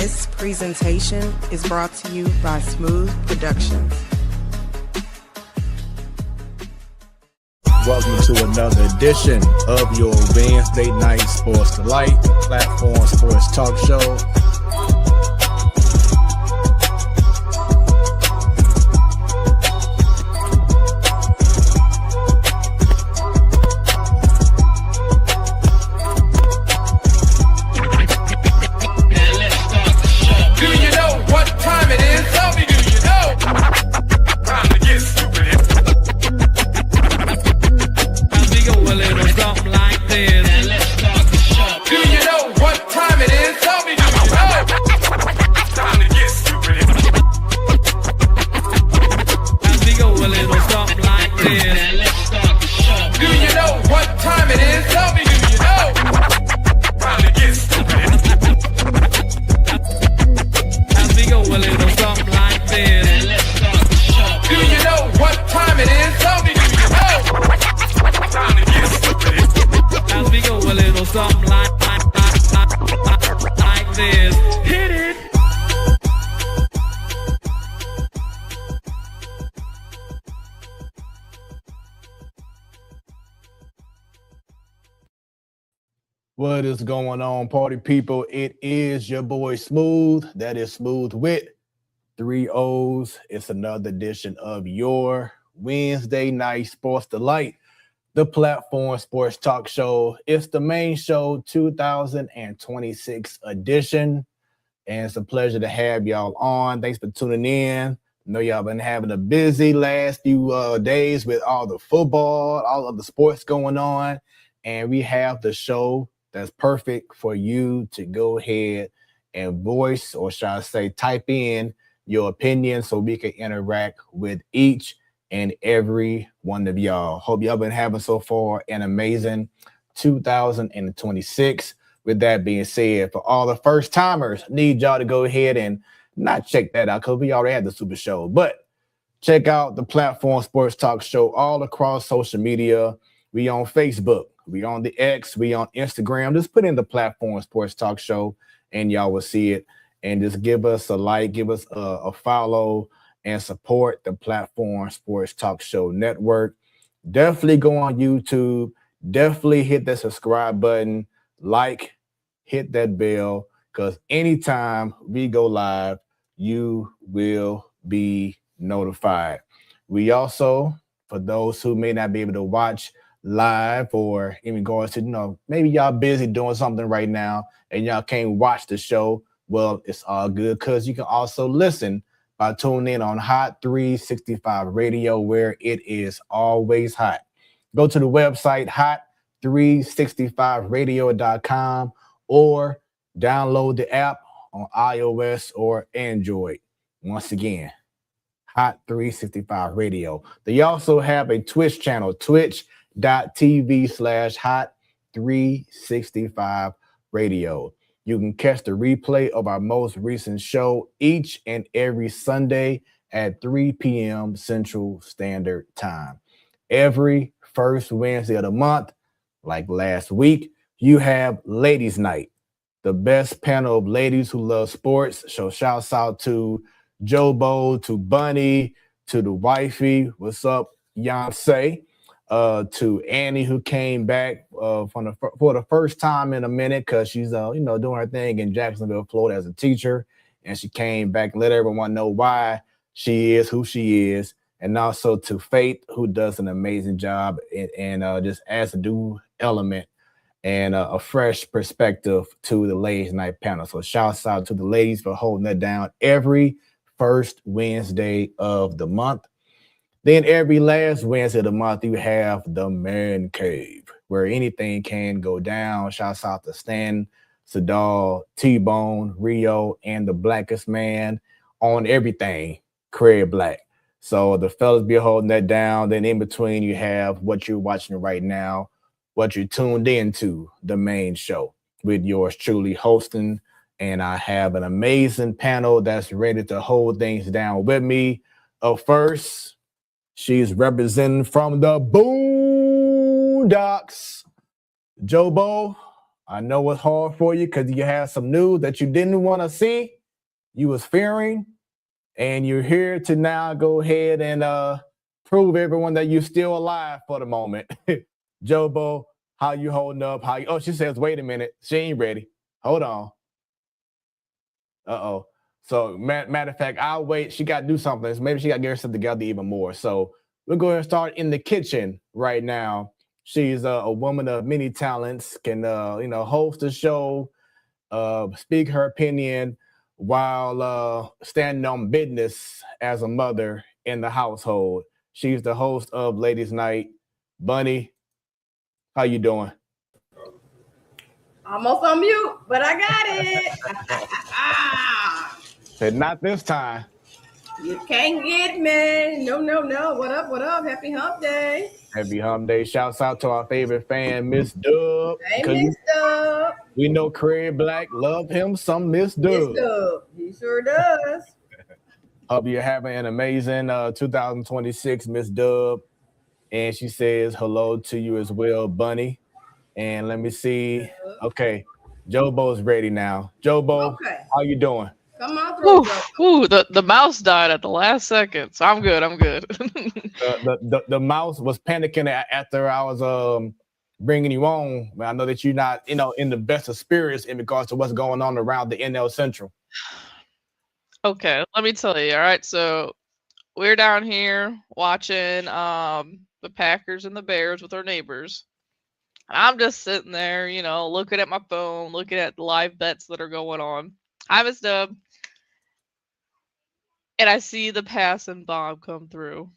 This presentation is brought to you by Smoooth Productions. Welcome to another edition of your Wednesday Night Sports Delight, platform sports talk show. What is going on, party people? It is your boy Smooth. That is Smooth with 3 O's. It's another edition of your Wednesday Night Sports Delight, the platform sports talk show. It's the main show 2026 edition. And it's a pleasure to have y'all on. Thanks for tuning in. I know y'all been having a busy last few days with all the football, all of the sports going on. And we have the show that's perfect for you to go ahead and voice, or shall I say, type in your opinion so we can interact with each and every one of y'all. Hope y'all been having so far an amazing 2026. With that being said, for all the first timers, need y'all to go ahead and not check that out because we already had the Super Show, but check out the platform sports talk show all across social media. We on Facebook. We on the X, we on Instagram. Just put in the platform sports talk show and y'all will see it. And just give us a like, give us a follow, and support the platform sports talk show network. Definitely go on YouTube. Definitely hit that subscribe button, like, hit that bell, because anytime we go live, you will be notified. We also, for those who may not be able to watch live, or in regards to, maybe y'all busy doing something right now and y'all can't watch the show, well, it's all good because you can also listen by tuning in on Hot 365 Radio, where it is always hot. Go to the website hot365radio.com or download the app on iOS or Android. Once again, Hot 365 Radio. They also have a Twitch channel, twitch.tv/hot365 radio. You can catch the replay of our most recent show each and every Sunday at 3 p.m. Central Standard Time. Every first Wednesday of the month, like last week, you have Ladies Night, the best panel of ladies who love sports. So shouts out to Jobo, to Bunny, to the wifey. What's up, Yonsei? To Annie, who came back for the first time in a minute because she's doing her thing in Jacksonville, Florida as a teacher, and she came back and let everyone know why she is who she is. And also to Faith, who does an amazing job and just adds a new element and a fresh perspective to the ladies' night panel. So shouts out to the ladies for holding that down every first Wednesday of the month. Then every last Wednesday of the month, you have the Man Cave, where anything can go down. Shouts out to Stan, Sadal, T-Bone, Rio, and the Blackest Man on everything, Craig Black. So the fellas be holding that down. Then in between, you have what you're watching right now, what you're tuned into, the main show, with yours truly hosting. And I have an amazing panel that's ready to hold things down with me. Up first, she's representing from the Boondocks, Jobo. I know it's hard for you because you had some news that you didn't want to see, you was fearing, and you're here to now go ahead and prove everyone that you're still alive for the moment. Jobo, how you holding up? How you, oh, she says, wait a minute, she ain't ready. Hold on. Uh-oh. So matter of fact, I'll wait. She got to do something. Maybe she got to get herself together even more. So we're going to start in the kitchen right now. She's a woman of many talents, can host a show, speak her opinion while standing on business as a mother in the household. She's the host of Ladies Night. Bunny, how you doing? Almost on mute, but I got it. Said not this time. You can't get me. No, no, no. What up? What up? Happy hump day. Happy hump day. Shouts out to our favorite fan, Miss Dub. Hey, Miss Dub. We know Craig Black love him some Miss Dub. Miss Dub. He sure does. Hope you're having an amazing 2026, Miss Dub. And she says hello to you as well, Bunny. And let me see. Okay, Jobo's ready now. Jobo, how you doing? Come on through. Ooh, the mouse died at the last second, so I'm good. I'm good. the mouse was panicking after I was bringing you on. I know that you're not in the best of spirits in regards to what's going on around the NL Central. Okay, let me tell you. All right, so we're down here watching the Packers and the Bears with our neighbors. I'm just sitting there, looking at my phone, looking at the live bets that are going on. I was Dub. And I see the passing bomb come through.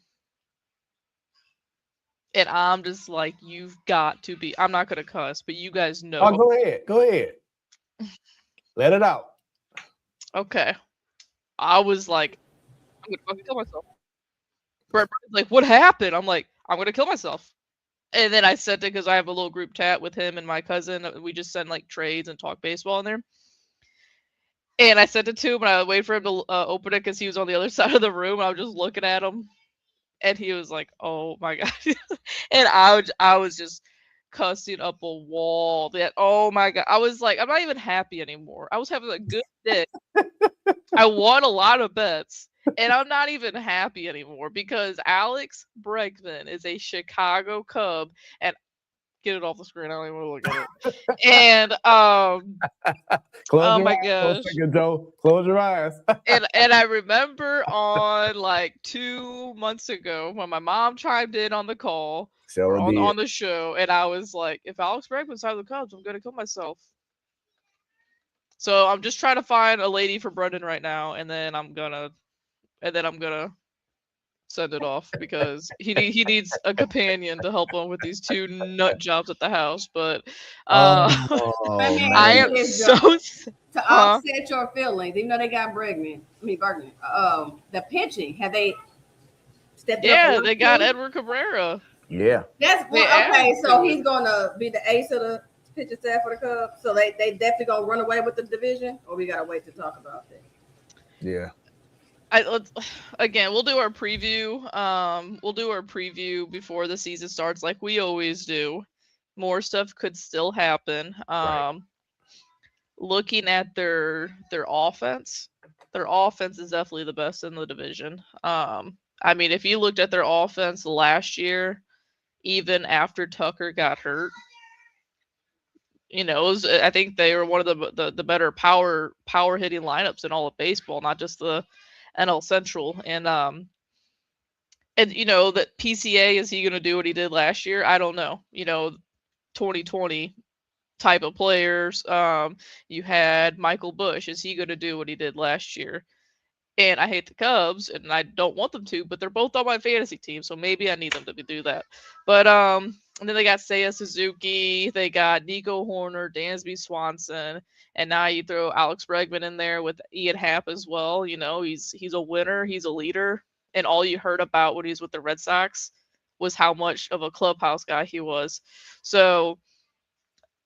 And I'm just like, you've got to be. I'm not going to cuss, but you guys know. Oh, go ahead. Go ahead. Let it out. Okay. I was like, I'm going to fucking kill myself. Brett was like, what happened? I'm like, I'm going to kill myself. And then I sent it because I have a little group chat with him and my cousin. We just send like trades and talk baseball in there. And I sent it to him, and I waited for him to open it because he was on the other side of the room. And I was just looking at him, and he was like, "Oh my god!" And I was just cussing up a wall. That oh my god! I was like, I'm not even happy anymore. I was having a good day. I won a lot of bets, and I'm not even happy anymore because Alex Bregman is a Chicago Cub, and get it off the screen. I don't even want to look at it. And oh my gosh, close your eyes. and I remember on like 2 months ago when my mom chimed in on the call on the show, and I was like, if Alex Bregman's out of the Cubs, I'm gonna kill myself. So I'm just trying to find a lady for Brendan right now, and then I'm gonna send it off because he needs a companion to help him with these 2 nut jobs at the house. But I am so to offset your feelings, even though they got Bregman. The pitching, have they stepped up? Yeah, they got Edward Cabrera. Yeah, that's okay. So he's gonna be the ace of the pitching staff for the Cubs. So they definitely gonna run away with the division, or we gotta wait to talk about that. Yeah. We'll do our preview. We'll do our preview before the season starts, like we always do. More stuff could still happen. Right. Looking at their offense is definitely the best in the division. I mean, if you looked at their offense last year, even after Tucker got hurt, I think they were one of the better power hitting lineups in all of baseball, not just the NL Central. And that PCA, is he going to do what he did last year? I don't know. 2020 type of players. You had Michael Bush. Is he going to do what he did last year? And I hate the Cubs, and I don't want them to, but they're both on my fantasy team, so maybe I need them to do that. But and then they got Seiya Suzuki, they got Nico Horner, Dansby Swanson, and now you throw Alex Bregman in there with Ian Happ as well. He's a winner, he's a leader, and all you heard about when he was with the Red Sox was how much of a clubhouse guy he was. So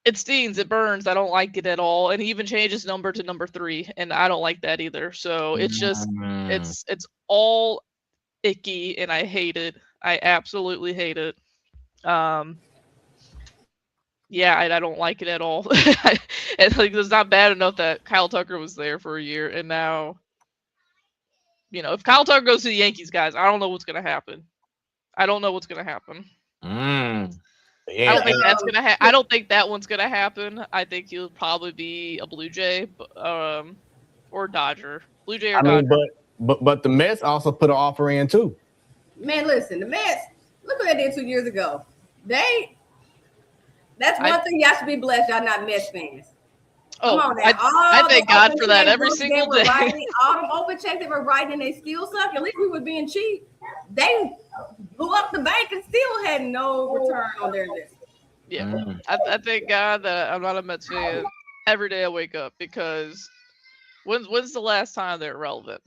it stings, it burns. I don't like it at all. And he even changed his number to number 3, and I don't like that either. So it's just it's all icky, and I hate it. I absolutely hate it. Yeah, I don't like it at all. And like, it's not bad enough that Kyle Tucker was there for a year, and now, if Kyle Tucker goes to the Yankees, guys, I don't know what's gonna happen. I don't know what's gonna happen. I don't think that's gonna happen. I don't think that one's gonna happen. I think he'll probably be a Blue Jay, or Dodger. Blue Jay or Dodger. But the Mets also put an offer in too. Man, listen, the Mets. Look what they did 2 years ago. That's one thing y'all should be blessed. Y'all not Mets fans. Oh, I thank God for that every single day. All them open checks they were writing, and they still suck. At least we were being cheap. They blew up the bank and still had no return on their investment. Yeah, I thank God that I'm not a Mets fan. Every day I wake up, because when's the last time they're relevant?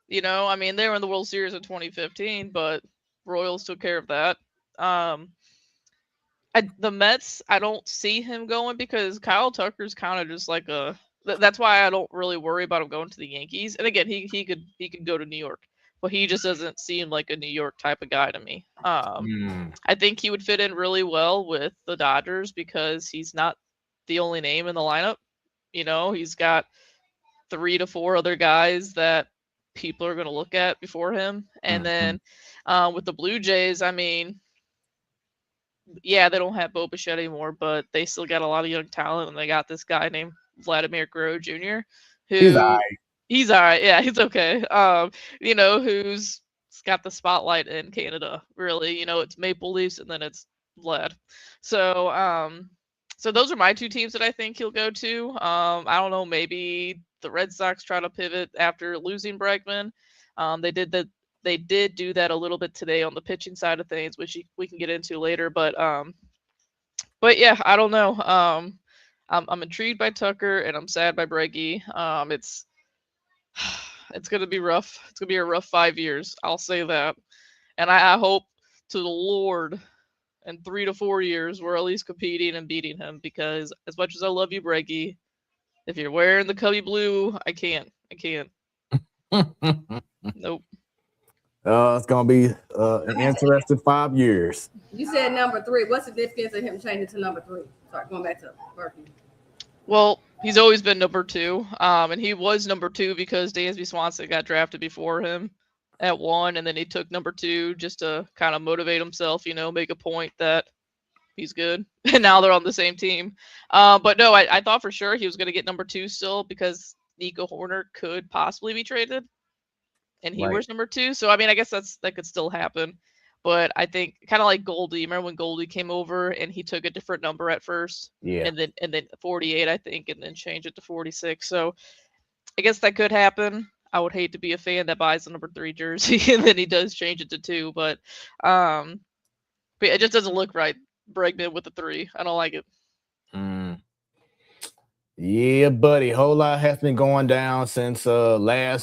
I mean, they were in the World Series in 2015, but Royals took care of that. The Mets, I don't see him going, because Kyle Tucker's kind of just like that's why I don't really worry about him going to the Yankees. And again, he could go to New York, but he just doesn't seem like a New York type of guy to me. I think he would fit in really well with the Dodgers, because he's not the only name in the lineup. He's got 3 to 4 other guys that people are going to look at before him. And then with the Blue Jays, I mean, yeah, they don't have Bo Bichette anymore, but they still got a lot of young talent, and they got this guy named Vladimir Guerrero Jr. He's all right. He's all right. Yeah, he's okay. Who's got the spotlight in Canada, really. It's Maple Leafs, and then it's Vlad. So those are my 2 teams that I think he'll go to. I don't know, maybe the Red Sox try to pivot after losing Bregman. They did do that a little bit today on the pitching side of things, which we can get into later. But yeah, I don't know. I'm intrigued by Tucker, and I'm sad by Breggy. It's gonna be rough. It's gonna be a rough 5 years. I'll say that. And I hope to the Lord, in 3 to 4 years, we're at least competing and beating him, because as much as I love you, Breggy, if you're wearing the Cubby blue, I can't. Nope. It's gonna be an interesting 5 years. You said number 3. What's the difference of him changing to number 3? Sorry, going back to Berkey. Well, he's always been number 2, and he was number 2 because Dansby Swanson got drafted before him at 1, and then he took number 2 just to kind of motivate himself, make a point that he's good. And now they're on the same team. But no, I thought for sure he was going to get number 2 still, because Nico Horner could possibly be traded, and he wears number 2. So I mean, I guess that could still happen. But I think kind of like Goldie. Remember when Goldie came over and he took a different number at first? Yeah. And then 48, I think, and then changed it to 46. So I guess that could happen. I would hate to be a fan that buys the number 3 jersey and then he does change it to 2. But it just doesn't look right. Bregman with the 3. I don't like it. Yeah, buddy. Whole lot has been going down since Wednesday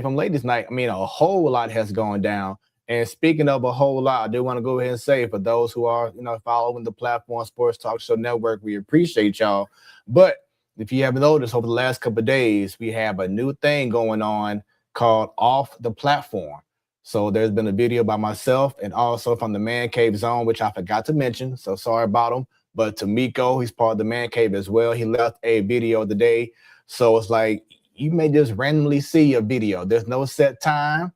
from ladies' night. I mean, a whole lot has gone down. And speaking of a whole lot, I do want to go ahead and say, for those who are, following the Platform Sports Talk Show Network, we appreciate y'all. But if you haven't noticed, over the last couple of days, we have a new thing going on called Off the Platform. So there's been a video by myself and also from the Man Cave Zone, which I forgot to mention. So sorry about him. But Tamiko, he's part of the Man Cave as well. He left a video today. So it's like, you may just randomly see a video. There's no set time,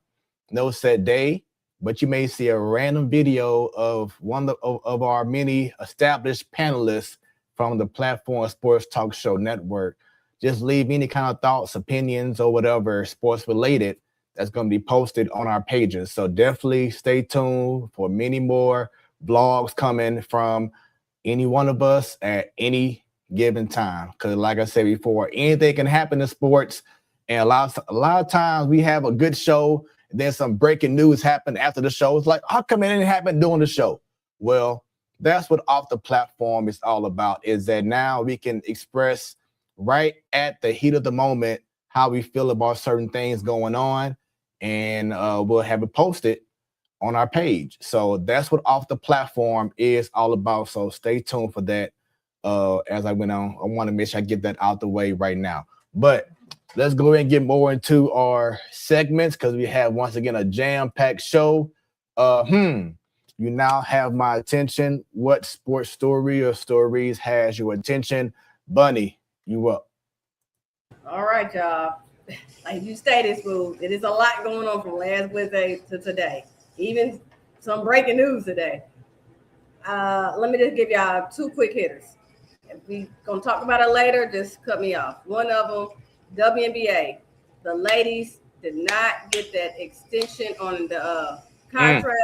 no set day, but you may see a random video of one of our many established panelists from the Platform Sports Talk Show Network. Just leave any kind of thoughts, opinions, or whatever sports related that's going to be posted on our pages. So definitely stay tuned for many more vlogs coming from any one of us at any given time. Because like I said before, anything can happen in sports. And a lot of times we have a good show, and then some breaking news happen after the show. It's like, how come it didn't happen during the show? Well, that's what Off the Platform is all about, is that now we can express right at the heat of the moment how we feel about certain things going on, and we'll have it posted on our page. So that's what Off the Platform is all about. So stay tuned for that. As I went on, I want to make sure I get that out the way right now. But let's go ahead and get more into our segments, because we have once again a jam-packed show. You now have my attention. What sports story or stories has your attention? Bunny, you up. All right, y'all. Like you stated, Smooth, it is a lot going on from last Wednesday to today. Even some breaking news today. Let me just give y'all two quick hitters. If we gonna talk about it later, just cut me off. One of them, WNBA. The ladies did not get that extension on the contract.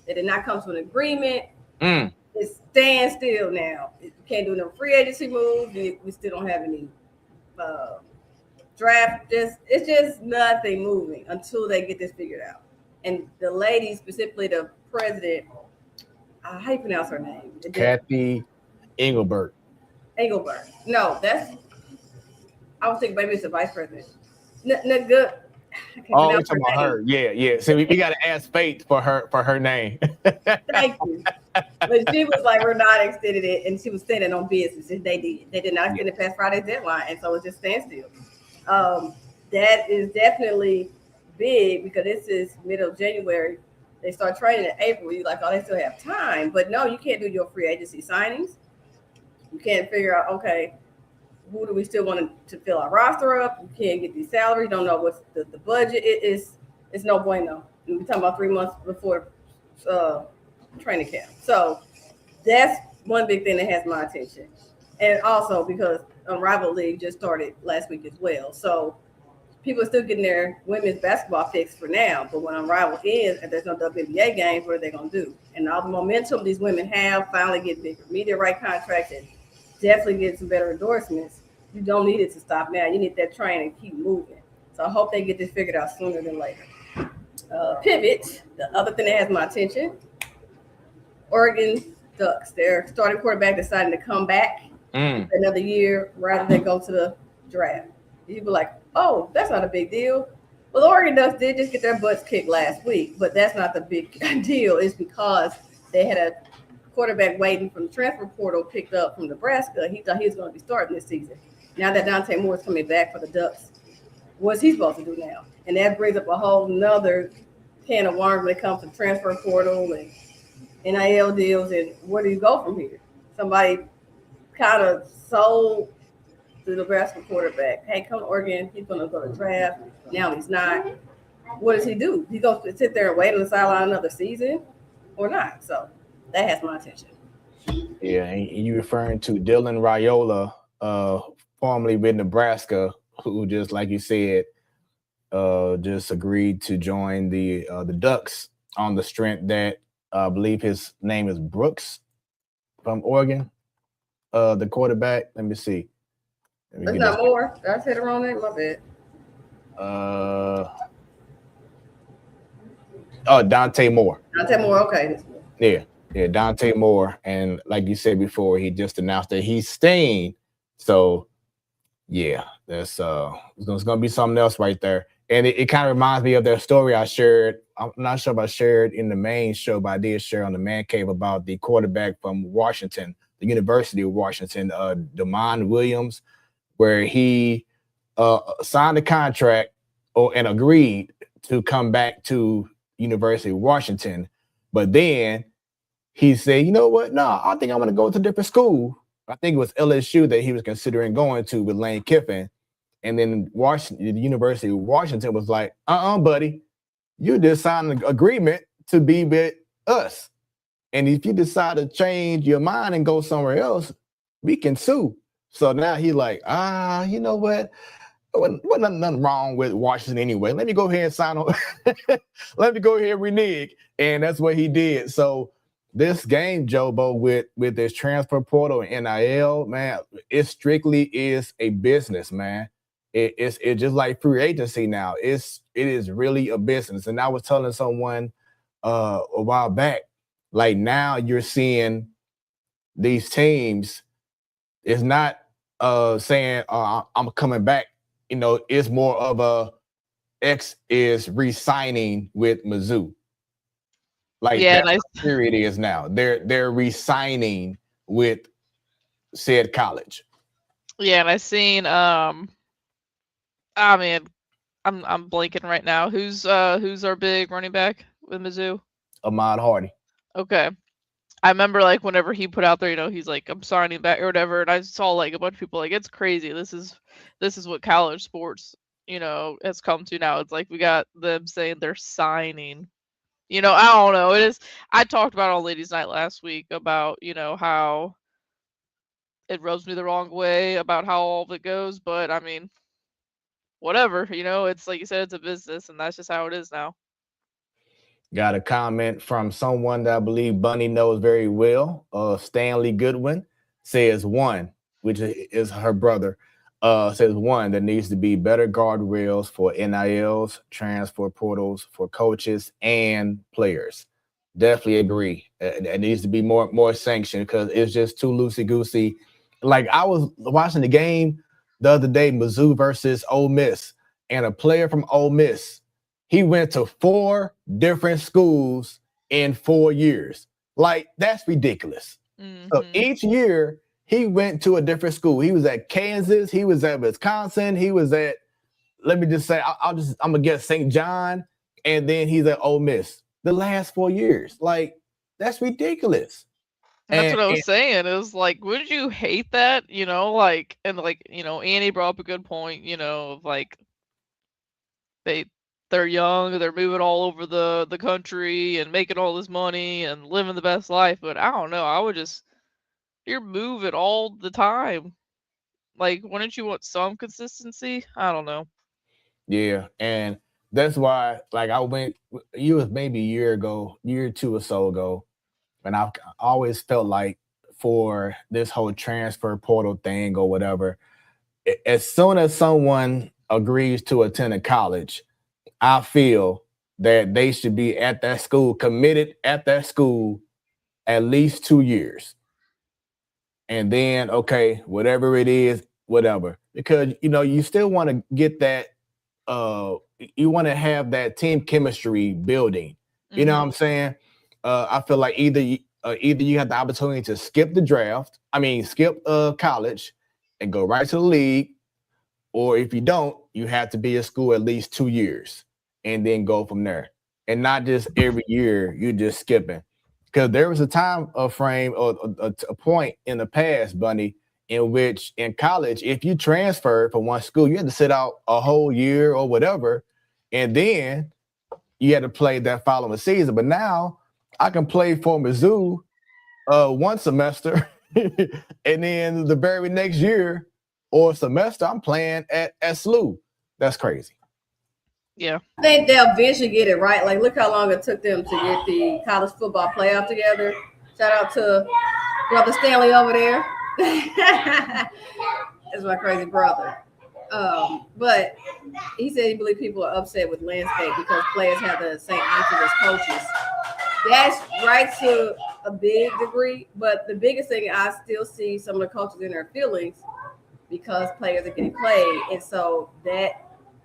They did not come to an agreement. It's stand still now. You can't do no free agency moves. We still don't have any draft. It's just nothing moving until they get this figured out. And the ladies, specifically the president, how do you pronounce her name? Kathy Engelbert. Engelbert. No, I was thinking maybe it's the vice president. Good. Oh, you're talking about her. Yeah. So we got to ask fate for her name. Thank you. But she was like, we're not extending it, and she was standing on business. And they did not extend it past Friday's deadline, and so it's just standstill. That is definitely big because this is middle of January. They start training in April. You're like, oh, they still have time. But no, you can't do your free agency signings. You can't figure out, okay, who do we still want to fill our roster up? You can't get these salaries. Don't know what's the budget. It's no bueno. We're talking about 3 months before training camp. So that's one big thing that has my attention. And also because Unrivaled League just started last week as well. So people are still getting their women's basketball fix for now. But when Unrivaled ends and there's no WNBA games, what are they going to do? And all the momentum these women have finally get bigger media right contracts and definitely get some better endorsements. You don't need it to stop now. You need that train and keep moving. So I hope they get this figured out sooner than later. Pivot, the other thing that has my attention, Oregon Ducks. Their starting quarterback deciding to come back another year rather than go to the draft. You'd be like, oh, that's not a big deal. Well, the Oregon Ducks did just get their butts kicked last week, but that's not the big deal. It's because they had a quarterback waiting from the transfer portal picked up from Nebraska. He thought he was going to be starting this season. Now that Dante Moore is coming back for the Ducks, what's he supposed to do now? And that brings up a whole nother can of worms when it comes to transfer portal and NIL deals and where do you go from here? Somebody kind of sold the Nebraska quarterback. Hey, come to Oregon. He's going to go to draft. Now he's not. What does he do? He's going to sit there and wait on the sideline another season or not? So that has my attention. Yeah, and you referring to Dylan Raiola, formerly with Nebraska, who just like you said, just agreed to join the Ducks on the strength that I believe his name is Brooks from Oregon, the quarterback. Let me see. That's not Moore. Did I say the wrong name? My bad. Dante Moore. Dante Moore. Okay. Yeah, Dante Moore. And like you said before, he just announced that he's staying. So yeah, there's gonna be something else right there. And it kind of reminds me of that story I shared. I'm not sure if I shared in the main show, but I did share on the Man Cave about the quarterback from Washington, the University of Washington, Damon Williams, where he signed a contract and agreed to come back to University of Washington. But then he said, you know what? No, I think I'm going to go to a different school. I think it was LSU that he was considering going to with Lane Kiffin. And then Washington, the University of Washington was like, buddy, you just signed an agreement to be with us. And if you decide to change your mind and go somewhere else, we can sue. So now he's like, you know what? Wasn't nothing wrong with Washington anyway. Let me go ahead and sign on. Let me go ahead and renege. And that's what he did. So this game, Jobo, with this transfer portal and NIL, man, it strictly is a business, man. It's just like free agency now. It is really a business. And I was telling someone a while back, like now you're seeing these teams. It's not saying I'm coming back. You know, it's more of a X is re-signing with Mizzou. Like that's what the period is now. They're re-signing with said college. Yeah, and I seen I'm blanking right now. Who's our big running back with Mizzou? Ahmad Hardy. Okay. I remember like whenever he put out there, he's like, I'm signing back or whatever, and I saw like a bunch of people like, it's crazy. This is what college sports, has come to now. It's like we got them saying they're signing. I don't know. It is. I talked about it on Ladies' Night last week about how it rubs me the wrong way about how all of it goes, but I mean, whatever. It's like you said, it's a business, and that's just how it is now. Got a comment from someone that I believe Bunny knows very well. Stanley Goodwin says one, which is her brother, says one, there needs to be better guardrails for NILs, transfer portals for coaches and players. Definitely agree. It needs to be more sanctioned because it's just too loosey goosey. Like I was watching the game the other day, Mizzou versus Ole Miss, and a player from Ole Miss, he went to 4 different schools in 4 years. Like, that's ridiculous. So each year, he went to a different school. He was at Kansas. He was at Wisconsin. He was at, let me just say, I'm going to guess St. John. And then he's at Ole Miss the last 4 years. Like, that's ridiculous. That's what I was saying. It was like, wouldn't you hate that? Annie brought up a good point, of like, they're young, they're moving all over the country and making all this money and living the best life. But I don't know. I would just, you're moving all the time. Like, wouldn't you want some consistency? I don't know. Yeah, and that's why, like, you was maybe a year or two or so ago, and I always felt like for this whole transfer portal thing or whatever, as soon as someone agrees to attend a college, I feel that they should be at that school, committed at that school at least 2 years. And then, okay, whatever it is, whatever. Because, you still want to get that, you want to have that team chemistry building. You know what I'm saying? I feel like either you have the opportunity to skip the draft, skip college and go right to the league, or if you don't, you have to be at school at least 2 years and then go from there. And not just every year you're just skipping. Because there was a time frame or a point in the past, Bunny, in which in college, if you transferred from one school, you had to sit out a whole year or whatever, and then you had to play that following season. But now I can play for Mizzou one semester, and then the very next year or semester, I'm playing at SLU. That's crazy. Yeah. I think they'll eventually get it right. Like, look how long it took them to get the college football playoff together. Shout out to Brother Stanley over there. That's my crazy brother. But he said he believes people are upset with landscape because players have the same options as coaches. That's right to a big degree, but the biggest thing, I still see some of the coaches in their feelings because players are getting played, and so that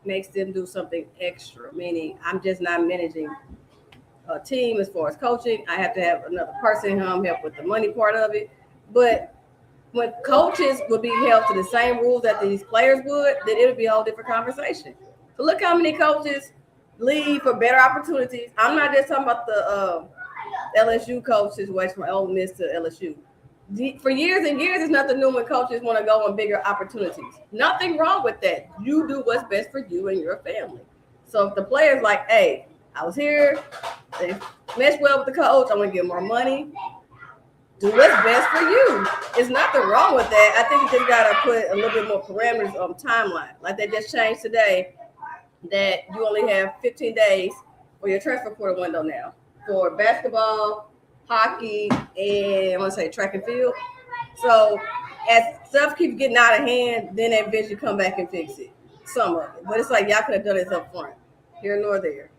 makes them do something extra, meaning I'm just not managing a team as far as coaching. I have to have another person help with the money part of it. But when coaches would be held to the same rules that these players would, then it would be a whole different conversation. So look how many coaches leave for better opportunities. I'm not just talking about the LSU coach situation from Ole Miss to LSU. For years and years, it's nothing new when coaches want to go on bigger opportunities. Nothing wrong with that. You do what's best for you and your family. So if the player's like, hey, I was here, they meshed well with the coach, I want to get more money, do what's best for you. There's nothing wrong with that. I think you just got to put a little bit more parameters on timeline. Like they just changed today that you only have 15 days for your transfer portal window now for basketball, hockey, and I want to say track and field. So as stuff keeps getting out of hand, then they eventually come back and fix it. Some of it. But it's like y'all could have done this up front, here nor there.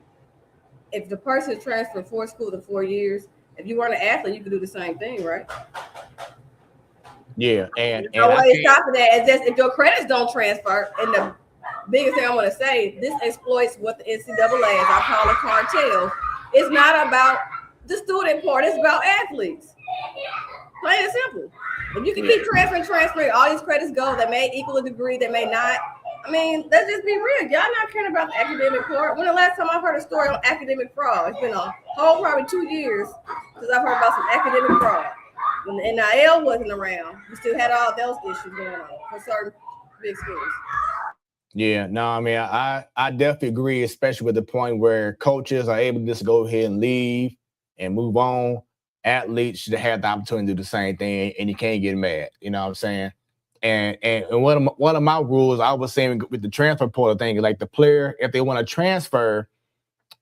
If the person is transferred 4 schools in 4 years, if you weren't an athlete, you could do the same thing, right? Yeah, and no way to stop that. It's just if your credits don't transfer, and the biggest thing I want to say, this exploits what the NCAA, as I call it, cartel. It's not about the student part, it's about athletes. Plain and simple. If you can keep transferring, all these credits go, they may equal a degree, they may not. I mean, let's just be real. Y'all not caring about the academic part. When the last time I heard a story on academic fraud? It's been a whole probably 2 years since I've heard about some academic fraud. When the NIL wasn't around, we still had all those issues going on for certain big schools. Yeah, no, I mean, I definitely agree, especially with the point where coaches are able to just go ahead and leave and move on. Athletes should have the opportunity to do the same thing, and you can't get mad. You know what I'm saying? And one of my rules I was saying with the transfer portal thing, like the player, if they want to transfer,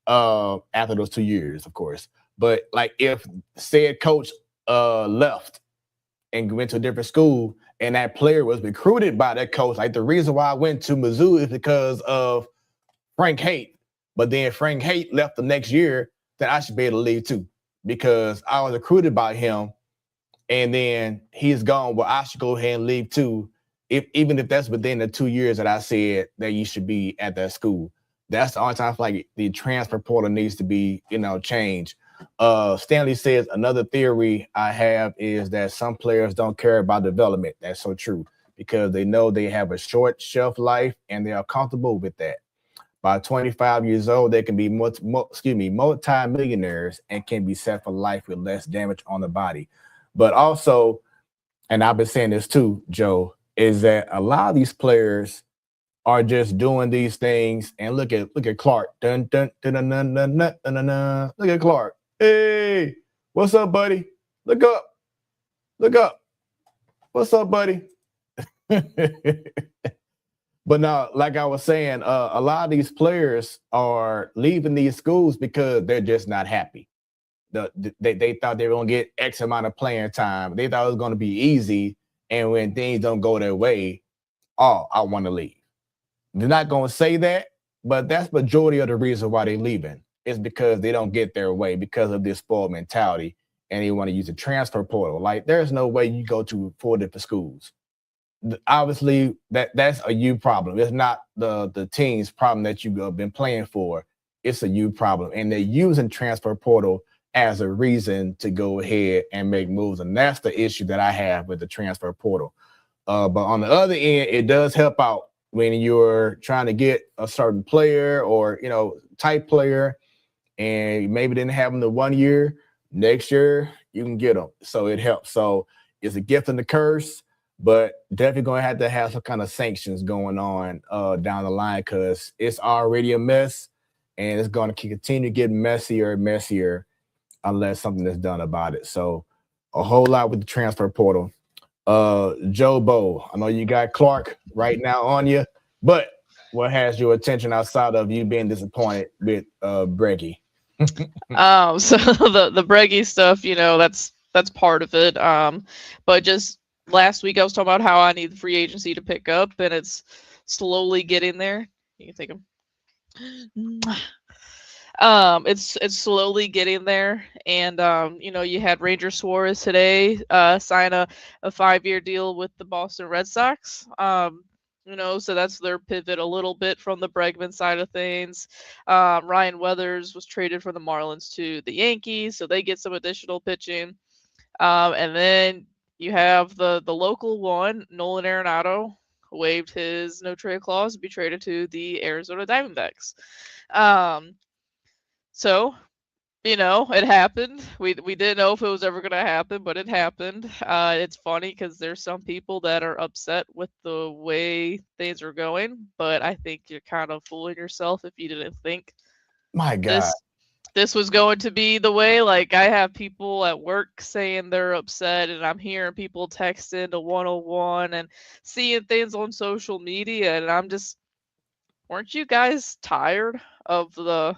after those 2 years, of course. But like if said coach left and went to a different school, and that player was recruited by that coach. Like the reason why I went to Mizzou is because of Frank Haight, but then Frank Haight left the next year, then I should be able to leave too because I was recruited by him, and then he's gone. Well, I should go ahead and leave too, even if that's within the 2 years that I said that you should be at that school. That's the only time I feel like the transfer portal needs to be, changed. Stanley says another theory I have is that some players don't care about development. That's so true because they know they have a short shelf life and they are comfortable with that. By 25 years old, they can be multi-millionaires and can be set for life with less damage on the body. But also, and I've been saying this too, Joe, is that a lot of these players are just doing these things. And look at Clark. Dun, dun, dun, dun, dun, dun, dun, dun, dun, dun. Look at Clark. Hey, what's up, buddy? Look up. Look up. What's up, buddy? But now, like I was saying, a lot of these players are leaving these schools because they're just not happy. They thought they were going to get X amount of playing time. They thought it was going to be easy. And when things don't go their way, oh, I want to leave. They're not going to say that, but that's majority of the reason why they're leaving. Is because they don't get their way because of this spoiled mentality and they want to use a transfer portal. Like there's no way you go to 4 different schools. Obviously, that's a you problem. It's not the team's problem that you've been playing for. It's a you problem. And they're using transfer portal as a reason to go ahead and make moves. And that's the issue that I have with the transfer portal. But on the other end, it does help out when you're trying to get a certain player or, type player, and maybe didn't have them the 1 year. Next year, you can get them. So it helps. So it's a gift and a curse, but definitely going to have some kind of sanctions going on down the line because it's already a mess, and it's going to continue to get messier and messier unless something is done about it. So a whole lot with the transfer portal. Joe Bo, I know you got Clark right now on you, but what has your attention outside of you being disappointed with Breggy? So the Breggy stuff, that's part of it. But just last week I was talking about how I need the free agency to pick up, and it's slowly getting there. You can take them. It's slowly getting there, and you had Ranger Suarez today sign a 5-year deal with the Boston Red Sox. So that's their pivot a little bit from the Bregman side of things. Ryan Weathers was traded from the Marlins to the Yankees, so they get some additional pitching. And then you have the local one, Nolan Arenado, waived his no trade clause to be traded to the Arizona Diamondbacks. So, it happened. We didn't know if it was ever going to happen, but it happened. It's funny because there's some people that are upset with the way things are going, but I think you're kind of fooling yourself if you didn't think My God. this was going to be the way. Like, I have people at work saying they're upset, and I'm hearing people texting to 101 and seeing things on social media, and I'm just, weren't you guys tired of the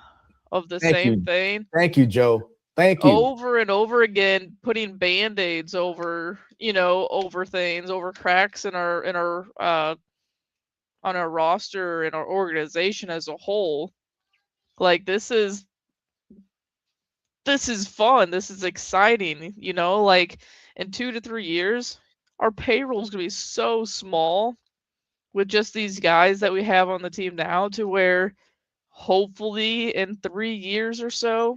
same thing? Thank you, Joe. Thank you. Over and over again, putting band-aids over, over things, over cracks in our on our roster and our organization as a whole. Like, this is fun. This is exciting. Like in 2 to 3 years, our payroll's gonna be so small with just these guys that we have on the team now, to where hopefully in 3 years or so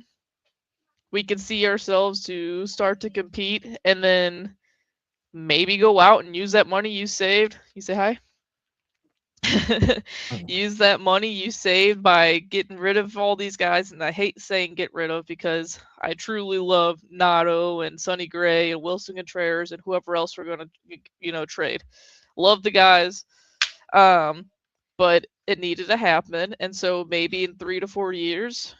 we can see ourselves to start to compete, and then maybe go out and use that money you saved. You say hi? Use that money you saved by getting rid of all these guys. And I hate saying get rid of because I truly love Nato and Sonny Gray and Wilson Contreras and whoever else we're going to, trade. Love the guys. But it needed to happen. And so maybe in 3 to 4 years,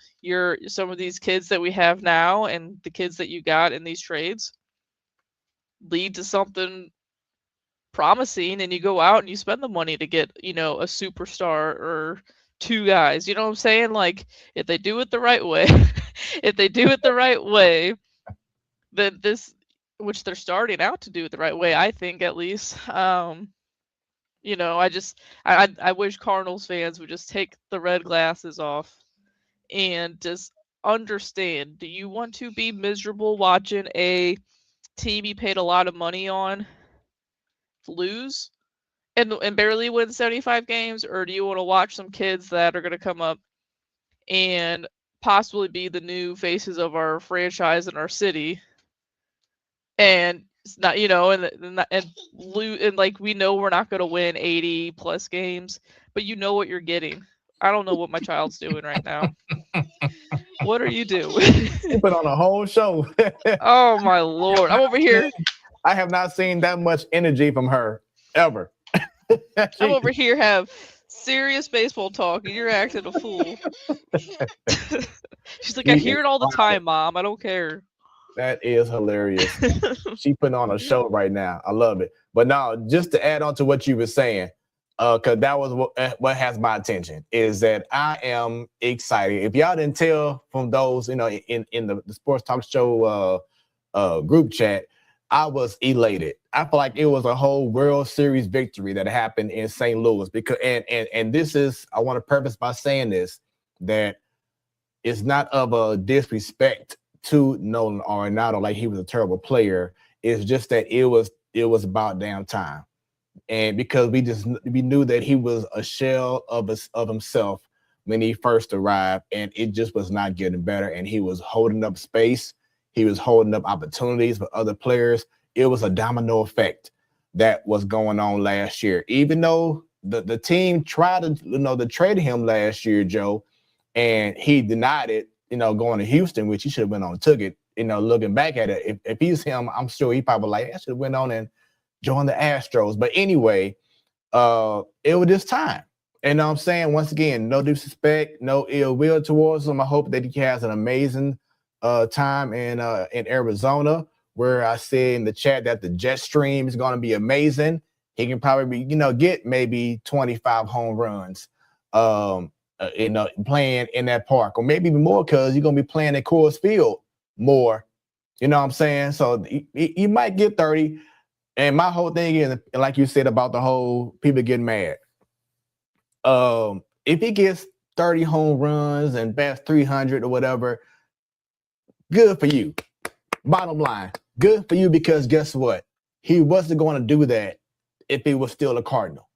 some of these kids that we have now and the kids that you got in these trades lead to something promising, and you go out and you spend the money to get, a superstar or 2 guys. You know what I'm saying? Like, if they do it the right way, then this, which they're starting out to do it the right way, I think, at least. I wish Cardinals fans would just take the red glasses off and just understand. Do you want to be miserable watching a team you paid a lot of money on lose and barely win 75 games, or do you want to watch some kids that are going to come up and possibly be the new faces of our franchise and our city, and it's not, and like, we know we're not going to win 80 plus games, but you know what you're getting. I don't know what my child's doing right now. What are you doing? You put on a whole show. Oh my Lord. I'm over here. I have not seen that much energy from her ever. I'm over here have serious baseball talk and you're acting a fool. She's like, I hear it all the time, Mom. I don't care. That is hilarious. She putting on a show right now. I love it. But now, just to add on to what you were saying, because that was what has my attention, is that I am excited. If y'all didn't tell from those, in the sports talk show group chat, I was elated. I feel like it was a whole World Series victory that happened in St. Louis, because and this is, I want to preface by saying this, that it's not of a disrespect to Nolan Arenado, like he was a terrible player. It's just that it was about damn time. And because we knew that he was a shell of himself when he first arrived, and it just was not getting better. And he was holding up space. He was holding up opportunities for other players. It was a domino effect that was going on last year. Even though the team tried to trade him last year, Joe, and he denied it, going to Houston, which he should have went on and took it. Looking back at it, if he's him, I'm sure he probably I should have went on and joined the Astros. But anyway, it was this time. And I'm saying, once again, no disrespect, no ill will towards him. I hope that he has an amazing time in Arizona, where I said in the chat that the jet stream is going to be amazing. He can probably get maybe 25 home runs, playing in that park, or maybe even more, because you're going to be playing at Coors Field more. You know what I'm saying? So you might get 30. And my whole thing is, like you said about the whole people getting mad. If he gets 30 home runs and bats 300 or whatever, good for you. Bottom line, good for you, because guess what? He wasn't going to do that if he was still a Cardinal.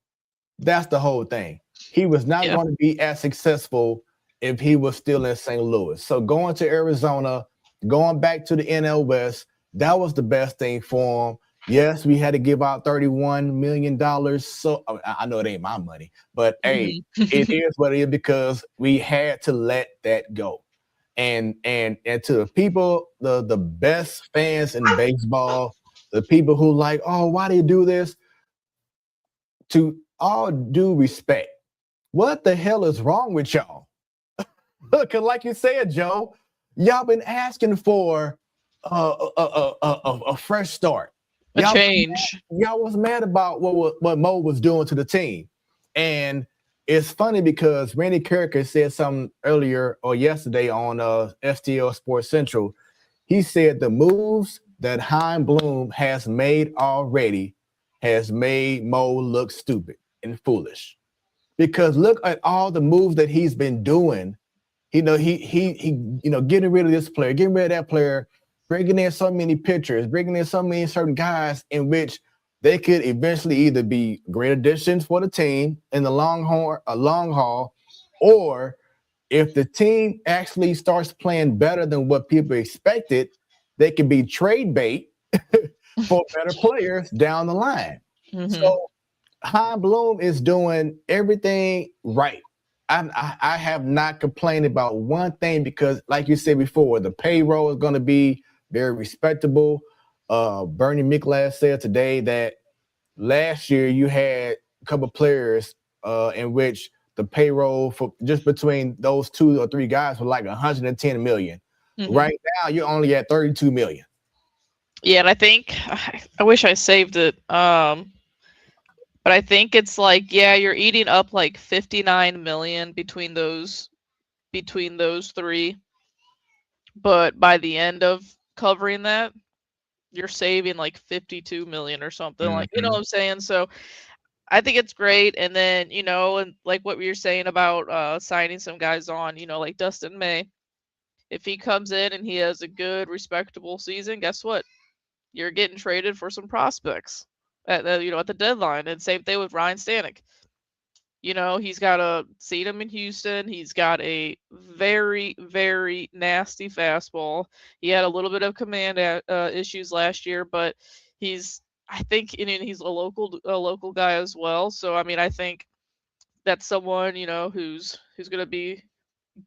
That's the whole thing. He was not going to be as successful if he was still in St. Louis. So going to Arizona, going back to the NL West, that was the best thing for him. Yes, we had to give out $31 million. So I know it ain't my money, but hey, it is what it is, because we had to let that go. And to the people, the best fans in baseball, the people who like, oh, why do you do this? To all due respect, what the hell is wrong with y'all? Because like you said, Joe, y'all been asking for a fresh start. A change. Y'all was mad about what Mo was doing to the team. And it's funny because Randy Kirker said something earlier or yesterday on STL Sports Central. He said the moves that Chaim Bloom has made already has made Mo look stupid and foolish. Because look at all the moves that he's been doing. He getting rid of this player, getting rid of that player, bringing in so many pitchers, bringing in so many certain guys in which they could eventually either be great additions for the team in the long haul, or if the team actually starts playing better than what people expected, they could be trade bait for better players down the line. So Hein Bloom is doing everything right. I have not complained about one thing because, like you said before, the payroll is going to be very respectable. Bernie Miklasz said today that last year you had a couple of players in which the payroll for just between those 2 or 3 guys were like 110 million. Right now, you're only at 32 million. Yeah, and I think I wish I saved it. But I think it's like, yeah, you're eating up like 59 million between those three. But by the end of covering that, you're saving like 52 million or something, like, you know what I'm saying? So I think it's great. And then, and like what we were saying about signing some guys on, like Dustin May, if he comes in and he has a good, respectable season, guess what? You're getting traded for some prospects at the deadline. And same thing with Ryan Stanek. He's got a seen him in Houston. He's got a very, very nasty fastball. He had a little bit of command issues last year, but I think, he's a local guy as well. So I mean, I think that's someone who's going to be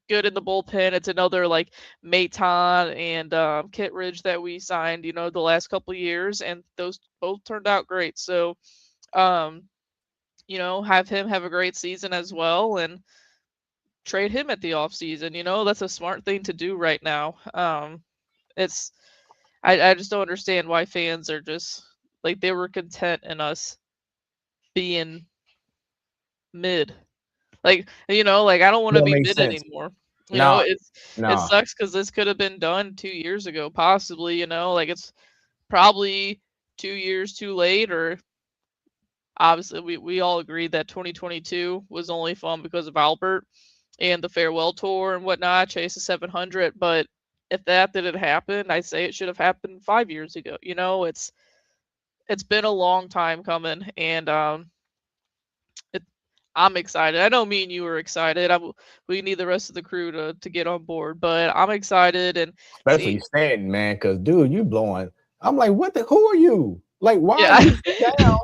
good in the bullpen. It's another like Maton and Kittredge that we signed, the last couple of years, and those both turned out great. So, have him have a great season as well, and trade him at the off season. That's a smart thing to do right now. It's I just don't understand why fans are just like, they were content in us being mid. Like, like, I don't want to That be makes mid sense. anymore. No, It no. sucks because this could have been done 2 years ago, possibly. Like, it's probably 2 years too late, or obviously we all agreed that 2022 was only fun because of Albert and the farewell tour and whatnot, Chase the 700. But if that didn't happen, I say it should have happened 5 years ago. It's been a long time coming, and I'm excited. I know me and you are excited. We need the rest of the crew to get on board, but I'm excited. And Especially see, Stanton, man, because dude, you blowing. I'm like, who are you? Like, why are yeah, you down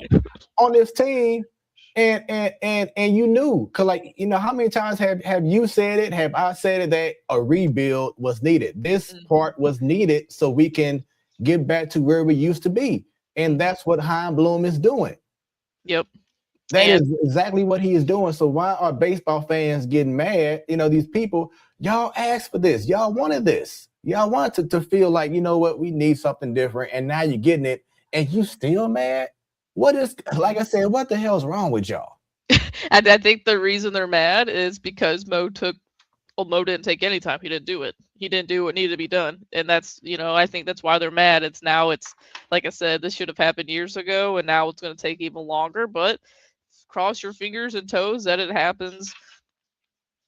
on this team? And you knew, because, like, how many times have you said it? Have I said it that a rebuild was needed? This part was needed so we can get back to where we used to be. And that's what Hein Bloom is doing. Yep. That is exactly what he is doing. So why are baseball fans getting mad? These people, y'all asked for this. Y'all wanted this. Y'all wanted to feel like, you know what, we need something different. And now you're getting it and you still mad? What is, like I said, what the hell's wrong with y'all? And I think the reason they're mad is because Mo didn't take any time. He didn't do it. He didn't do what needed to be done. And that's, I think that's why they're mad. It's like I said, this should have happened years ago, and now it's going to take even longer. But cross your fingers and toes that it happens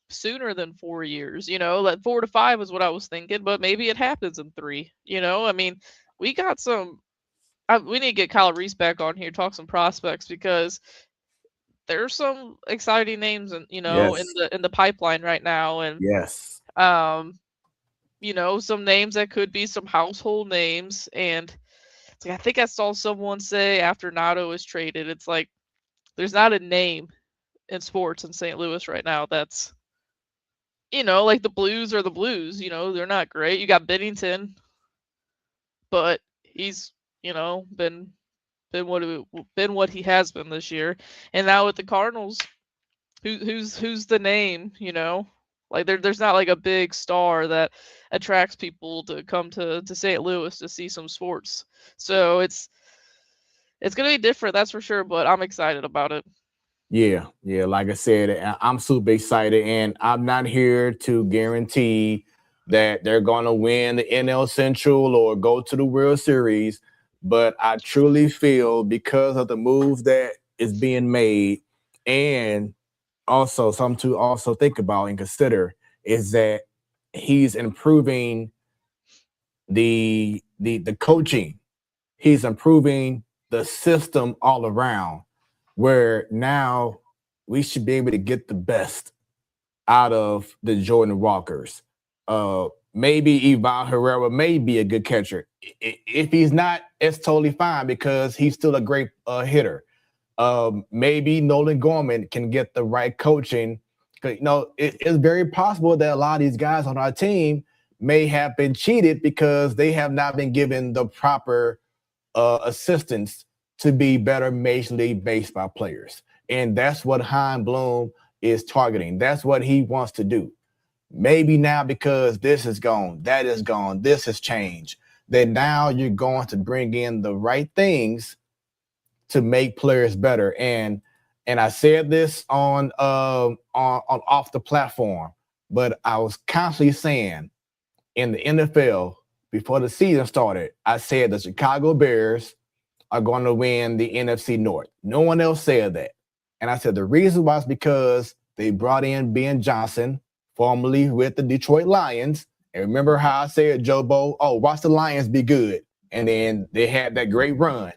sooner than 4 years. Like 4 to 5 is what I was thinking, but maybe it happens in 3. I mean, we got we need to get Kyle Reese back on here, talk some prospects, because there's some exciting names and Yes. in the pipeline right now. And Yes. some names that could be some household names. And it's like, I think I saw someone say after Nato is traded, it's like there's not a name in sports in St. Louis right now that's, like the Blues are the Blues. They're not great. You got Bennington, but he's been what he has been this year. And now with the Cardinals, who's the name? Like there's not like a big star that attracts people to come to St. Louis to see some sports. So it's gonna be different, that's for sure. But I'm excited about it. Yeah. Like I said, I'm super excited, and I'm not here to guarantee that they're going to win the NL Central or go to the World Series, but I truly feel, because of the moves that is being made, and also something to also think about and consider, is that he's improving the coaching. He's improving the system all around, where now we should be able to get the best out of the Jordan Walkers. Maybe Ivan Herrera may be a good catcher. If he's not, it's totally fine, because he's still a great hitter. Maybe Nolan Gorman can get the right coaching. It's very possible that a lot of these guys on our team may have been cheated because they have not been given the proper assistance to be better Major League Baseball players. And that's what Hein Bloom is targeting. That's what he wants to do. Maybe now, because this is gone, that is gone, this has changed, that now you're going to bring in the right things to make players better. And I said this on off the platform, but I was constantly saying in the NFL before the season started, I said the Chicago Bears are going to win the NFC North. No one else said that. And I said the reason why is because they brought in Ben Johnson, formerly with the Detroit Lions. And remember how I said, Joe Bo, oh, watch the Lions be good. And then they had that great run.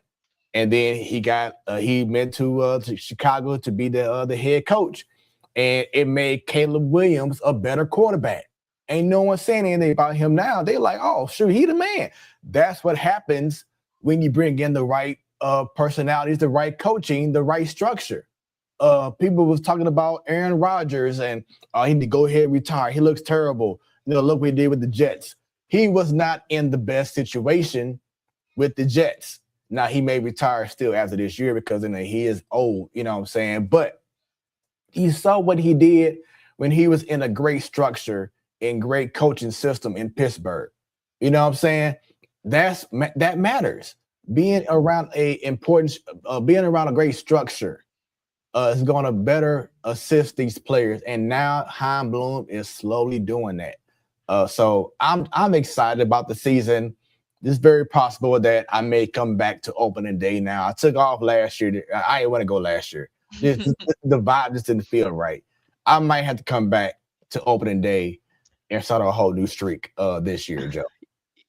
And then he went to Chicago to be the head coach. And it made Caleb Williams a better quarterback. Ain't no one saying anything about him now. They like, oh, shoot, he the man. That's what happens when you bring in the right personalities, the right coaching, the right structure. People was talking about Aaron Rodgers and he need to go ahead and retire. He looks terrible. Look what he did with the Jets. He was not in the best situation with the Jets. Now, he may retire still after this year because he is old, you know what I'm saying? But you saw what he did when he was in a great structure and great coaching system in Pittsburgh. You know what I'm saying? That matters. Being around being around a great structure is going to better assist these players. And now Hein Bloom is slowly doing that. So I'm excited about the season. It's very possible that I may come back to opening day now. I took off last year. I didn't want to go last year. The vibe just didn't feel right. I might have to come back to opening day and start a whole new streak this year, Joe.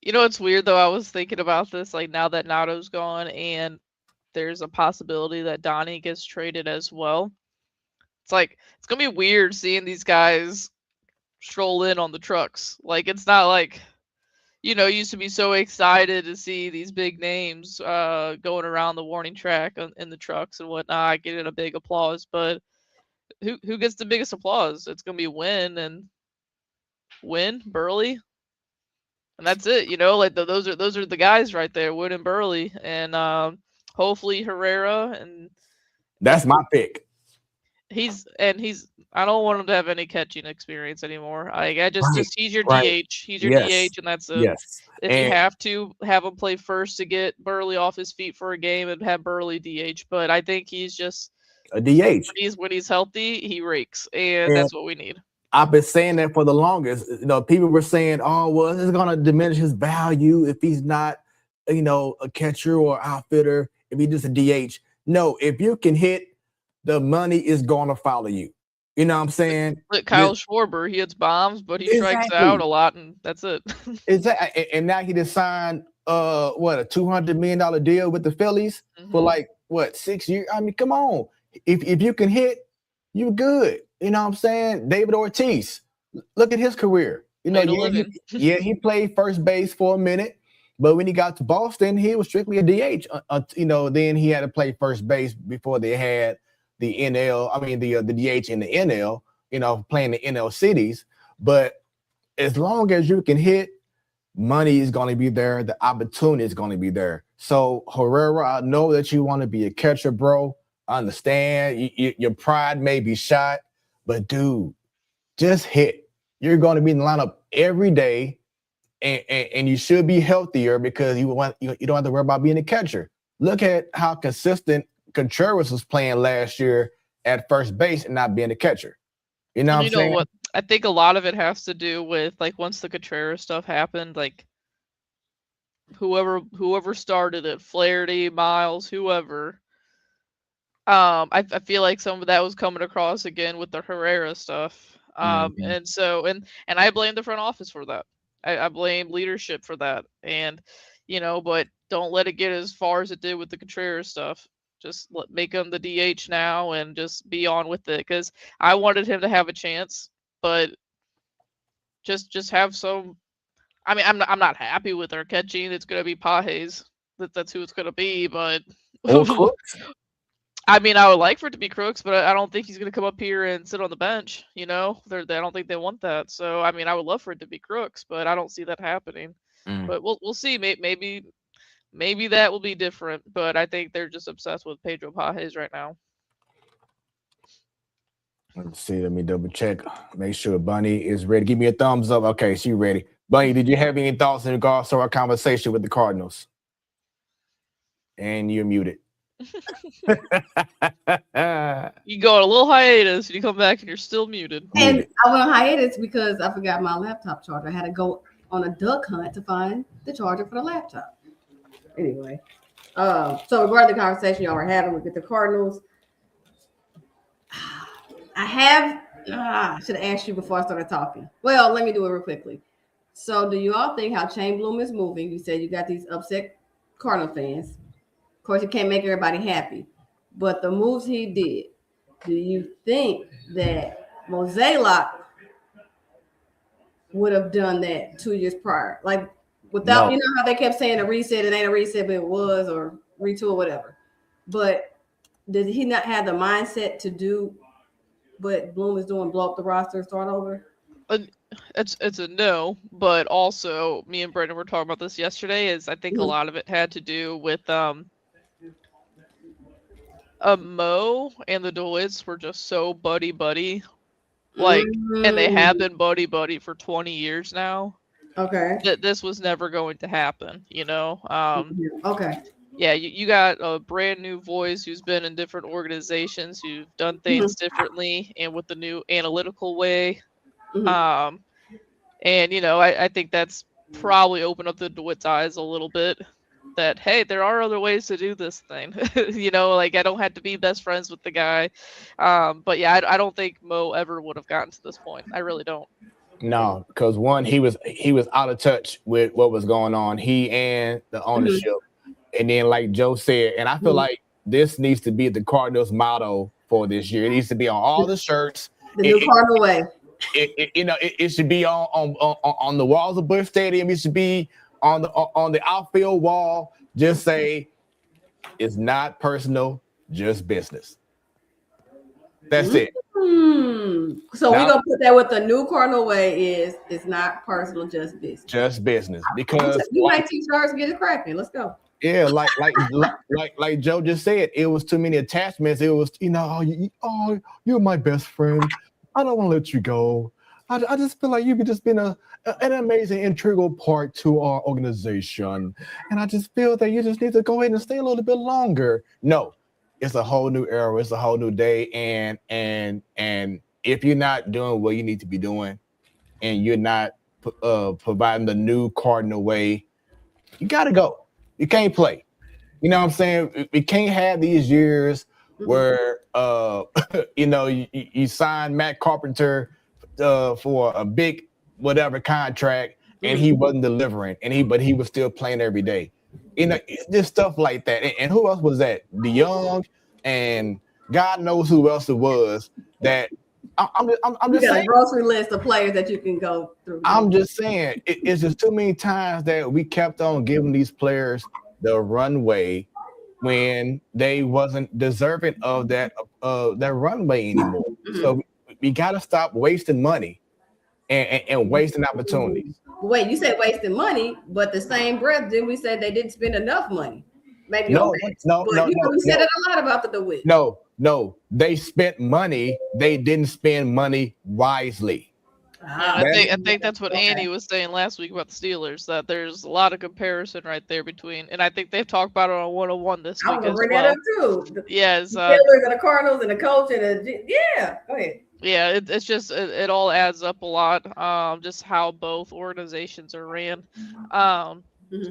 It's weird though. I was thinking about this, like now that Nato's gone and there's a possibility that Donnie gets traded as well. It's like, it's going to be weird seeing these guys stroll in on the trucks. Like, it's not like, used to be so excited to see these big names going around the warning track in the trucks and whatnot, getting a big applause. But who gets the biggest applause? It's going to be Wynn, Burley. And that's it, like those are the guys right there, Wood and Burley, and hopefully Herrera. And that's my pick. He's I don't want him to have any catching experience anymore. Just he's your DH. He's your DH, and that's it. Yes. If you have to have him play first to get Burley off his feet for a game, and have Burley DH. But I think he's just a DH. When he's healthy, he rakes, and that's what we need. I've been saying that for the longest. People were saying, oh, well, it's going to diminish his value if he's not, a catcher or outfitter, if he's just a DH. No, if you can hit, the money is going to follow you. You know what I'm saying? Look, Kyle Schwarber, he hits bombs, but he strikes out a lot, and that's it. Exactly. And now he just signed, a $200 million deal with the Phillies for 6 years? I mean, come on. If you can hit, you're good. You know what I'm saying? David Ortiz, look at his career. He played first base for a minute, but when he got to Boston, he was strictly a DH. Then he had to play first base before they had the the DH in the NL, playing the NL cities. But as long as you can hit, money is going to be there. The opportunity is going to be there. So Herrera, I know that you want to be a catcher, bro. I understand your pride may be shot. But dude, just hit. You're going to be in the lineup every day, and you should be healthier because you don't have to worry about being a catcher. Look at how consistent Contreras was playing last year at first base and not being a catcher. You know what I'm saying? What? I think a lot of it has to do with, like, once the Contreras stuff happened, like whoever started it, Flaherty, Miles, whoever. I feel like some of that was coming across again with the Herrera stuff. And I blame the front office for that. I blame leadership for that. And, but don't let it get as far as it did with the Contreras stuff. Just make him the DH now and just be on with it. Because I wanted him to have a chance, but just have some. I mean, I'm not happy with our catching. It's going to be Pages. That's who it's going to be. But I mean, I would like for it to be Crooks, but I don't think he's going to come up here and sit on the bench. You know, I don't think they want that. So, I mean, I would love for it to be Crooks, but I don't see that happening. Mm. But we'll see. Maybe that will be different. But I think they're just obsessed with Pedro Pajes right now. Let's see. Let me double check. Make sure Bunny is ready. Give me a thumbs up. Okay, she ready. Bunny, did you have any thoughts in regards to our conversation with the Cardinals? And you're muted. You go on a little hiatus and you come back and you're still muted. And I went on hiatus because I forgot my laptop charger. I had to go on a duck hunt to find the charger for the laptop. Anyway, so regarding the conversation y'all were having with the Cardinals, I should have asked you before I started talking. Well, let me do it real quickly. So, do you all think how Chain Bloom is moving? You said you got these upset Cardinal fans. Of course, you can't make everybody happy, but the moves he did. Do you think that Mozeliak would have done that 2 years prior? Like without, No. you know how they kept saying a reset, it ain't a reset, but it was, or retool, whatever. But did he not have the mindset to do what Bloom is doing, blow up the roster and start over? It's a no, but also me and Brendan were talking about this yesterday. Is I think a lot of it had to do with Mo and the DeWitts were just so buddy, like, and they have been buddy for 20 years now. Okay. That this was never going to happen, you know. Okay. Yeah, you got a brand new voice who's been in different organizations, who've done things differently and with the new analytical way. And you know, I think that's probably opened up the DeWitt's eyes a little bit. That hey, there are other ways to do this thing. You know, like I don't have to be best friends with the guy. But yeah, I don't think Mo ever would have gotten to this point. I really don't. No, because one, he was out of touch with what was going on. He and the ownership, and then like Joe said, and I feel like this needs to be the Cardinals' motto for this year. It needs to be on all the shirts. The new Cardinal way. It should be on the walls of Busch Stadium. It should be on the outfield wall. Just say it's not personal, just business. That's it. So we're gonna put that with the new Cardinal way is it's not personal, just business. Just business. Because you might teach ours, get it cracking. Let's go. Yeah, like Joe just said, it was too many attachments. It was, oh, you're my best friend. I don't want to let you go. I just feel like you've just been an amazing, integral part to our organization. And I just feel that you just need to go ahead and stay a little bit longer. No, it's a whole new era. It's a whole new day. And if you're not doing what you need to be doing and you're not providing the new Cardinal way, you got to go. You can't play. You know what I'm saying? We can't have these years where, you sign Matt Carpenter for a big whatever contract and he wasn't delivering but he was still playing every day. It's just stuff like that. And who else was that? DeYoung and God knows who else it was that I'm just saying. A grocery list of players that you can go through. I'm just saying it's just too many times that we kept on giving these players the runway when they wasn't deserving of that runway anymore. So we got to stop wasting money and wasting opportunities. Wait, you said wasting money, but the same breath, didn't we say they didn't spend enough money? Maybe no. We said it a lot about the DeWitt. No, they spent money. They didn't spend money wisely. I think that's what Annie was saying last week about the Steelers, that there's a lot of comparison right there between, and I think they've talked about it on 101 this week as bring well. that up too. Yes, the Steelers and the Cardinals and the coach and go ahead. Yeah, it's just it all adds up a lot. Just how both organizations are ran.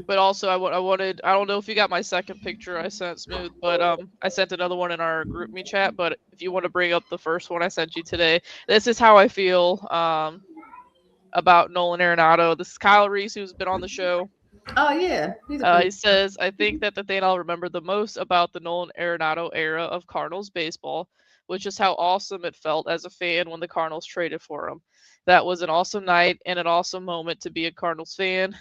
But also I don't know if you got my second picture I sent, Smooth, but I sent another one in our group me chat. But if you want to bring up the first one I sent you today, this is how I feel about Nolan Arenado. This is Kyle Reese, who's been on the show. Oh yeah, he says, I think that the thing I'll remember the most about the Nolan Arenado era of Cardinals baseball, which is how awesome it felt as a fan when the Cardinals traded for him. That was an awesome night and an awesome moment to be a Cardinals fan.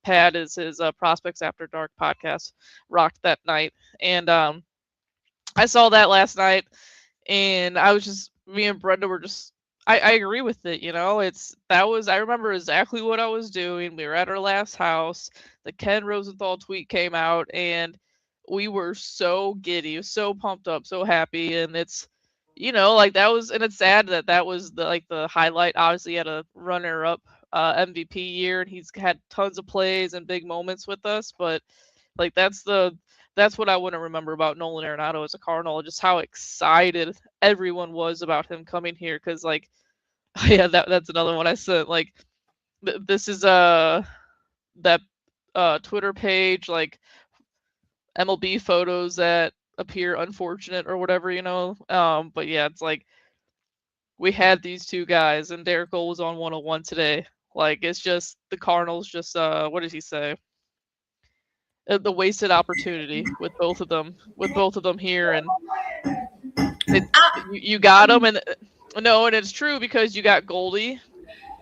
Pat is his Prospects After Dark podcast rocked that night. And I saw that last night, and I was just me and Brenda were just. I agree with it. I remember exactly what I was doing. We were at our last house. The Ken Rosenthal tweet came out, and we were so giddy, so pumped up, so happy, and it's. Like that was, and it's sad that that was the highlight. Obviously, he had a runner-up MVP year, and he's had tons of plays and big moments with us. But like that's what I want to remember about Nolan Arenado as a Cardinal, just how excited everyone was about him coming here. Because yeah, that's another one I sent. Like this is that Twitter page, like MLB photos that appear unfortunate or whatever. But yeah, it's like we had these two guys, and Derek Cole was on 101 today. Like it's just the Cardinals. Just what did he say? The wasted opportunity with both of them here, and you got them, and no, and it's true because you got Goldie,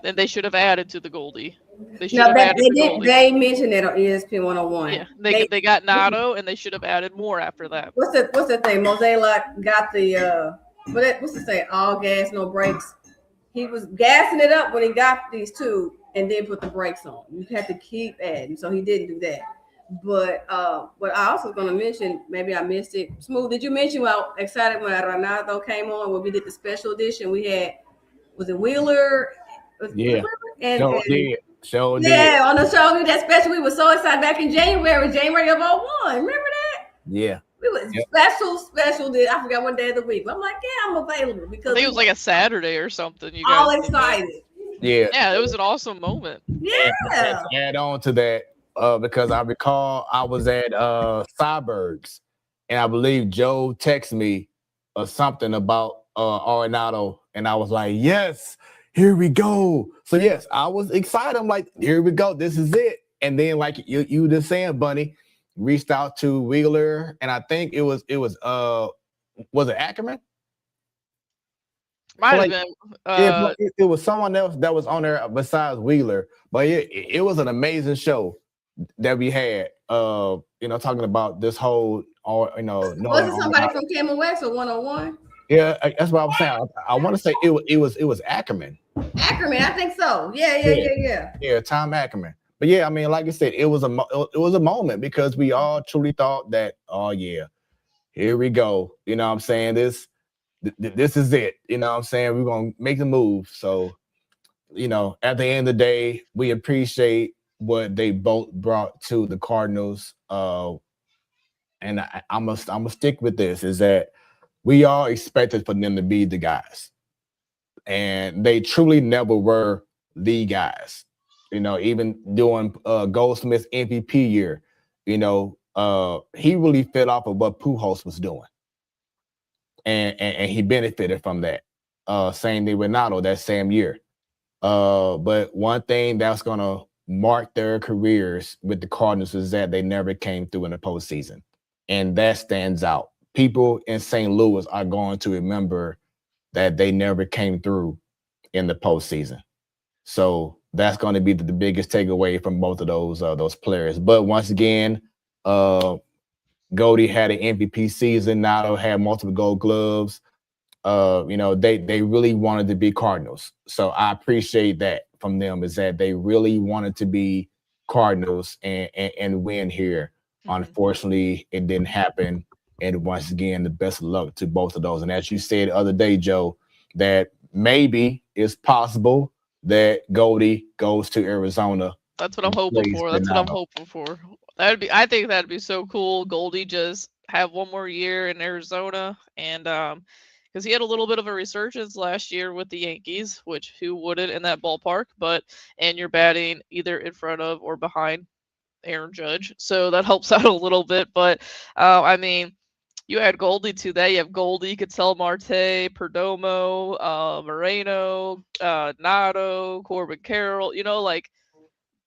and they should have added to the Goldie. They should have added the Goldie. They mentioned it on ESPN 101. Yeah, they got Nato, and they should have added more after that. What's the thing? Mosaic got the what's the say? All gas, no brakes. He was gassing it up when he got these two, and then put the brakes on. You had to keep adding, so he didn't do that. But what I also was going to mention, maybe I missed it. Smooth, did you mention how excited when Ronaldo came on when we did the special edition? We had, was it Wheeler? Yeah. And on the show. That special, we were so excited back in January of 01. Remember that? Yeah. We were special. I forgot what day of the week. I'm like, yeah, I'm available because I think it was like a Saturday or something. You all guys excited. Yeah. It was an awesome moment. Yeah. Add on to that. Because I recall I was at Cyberg's, and I believe Joe texted me something about Arenado, and I was like, yes, here we go. So yes, I was excited. I'm like, here we go. This is it. And then like you just saying, Bunny, reached out to Wheeler, and I think it was it Ackerman? Might have been. It was someone else that was on there besides Wheeler, but it was an amazing show that we had, talking about this whole, was it somebody from Camel West or 101? Yeah, that's what I was saying. I want to say it was Ackerman. Ackerman, I think so. Yeah. Yeah, Tom Ackerman. But yeah, I mean, like I said, it was a moment because we all truly thought that, oh yeah, here we go. You know what I'm saying? This is it. You know what I'm saying? We're gonna make the move. So, at the end of the day, we appreciate what they both brought to the Cardinals, and I must stick with this, is that we all expected for them to be the guys, and they truly never were the guys. Even during Goldsmith's MVP year, he really fed off of what Pujols was doing, and he benefited from that. Same thing with Nato that same year. But one thing that's gonna mark their careers with the Cardinals is that they never came through in the postseason, and that stands out. People in St. Louis are going to remember that they never came through in the postseason. So that's going to be the biggest takeaway from both of those players. But once again, Goldie had an MVP season. Nato had multiple Gold Gloves. They really wanted to be Cardinals. So I appreciate that from them, is that they really wanted to be Cardinals and win here. Mm-hmm. Unfortunately, it didn't happen. And once again, the best of luck to both of those. And as you said the other day, Joe, that maybe it's possible that Goldie goes to Arizona. That's what I'm hoping for. I think that'd be so cool. Goldie just have one more year in Arizona, and because he had a little bit of a resurgence last year with the Yankees, which who wouldn't in that ballpark? And you're batting either in front of or behind Aaron Judge, so that helps out a little bit. But I mean, you add Goldie to that. You have Goldie, Ketel Marte, Perdomo, Moreno, Nato, Corbin Carroll.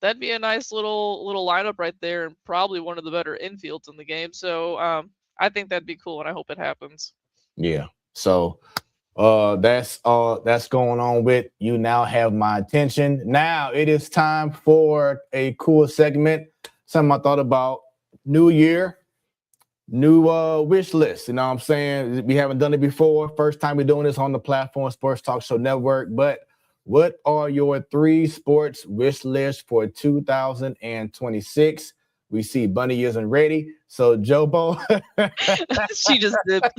That'd be a nice little lineup right there, and probably one of the better infields in the game. So I think that'd be cool, and I hope it happens. Yeah. So that's all that's going on with You Now Have My Attention. Now it is time for a cool segment. Something I thought about. New year, new wish list. You know what I'm saying? We haven't done it before. First time we're doing this on the platform Sports Talk Show Network. But what are your 3 sports wish lists for 2026? We see Bunny isn't ready. So Jobo, She just dipped.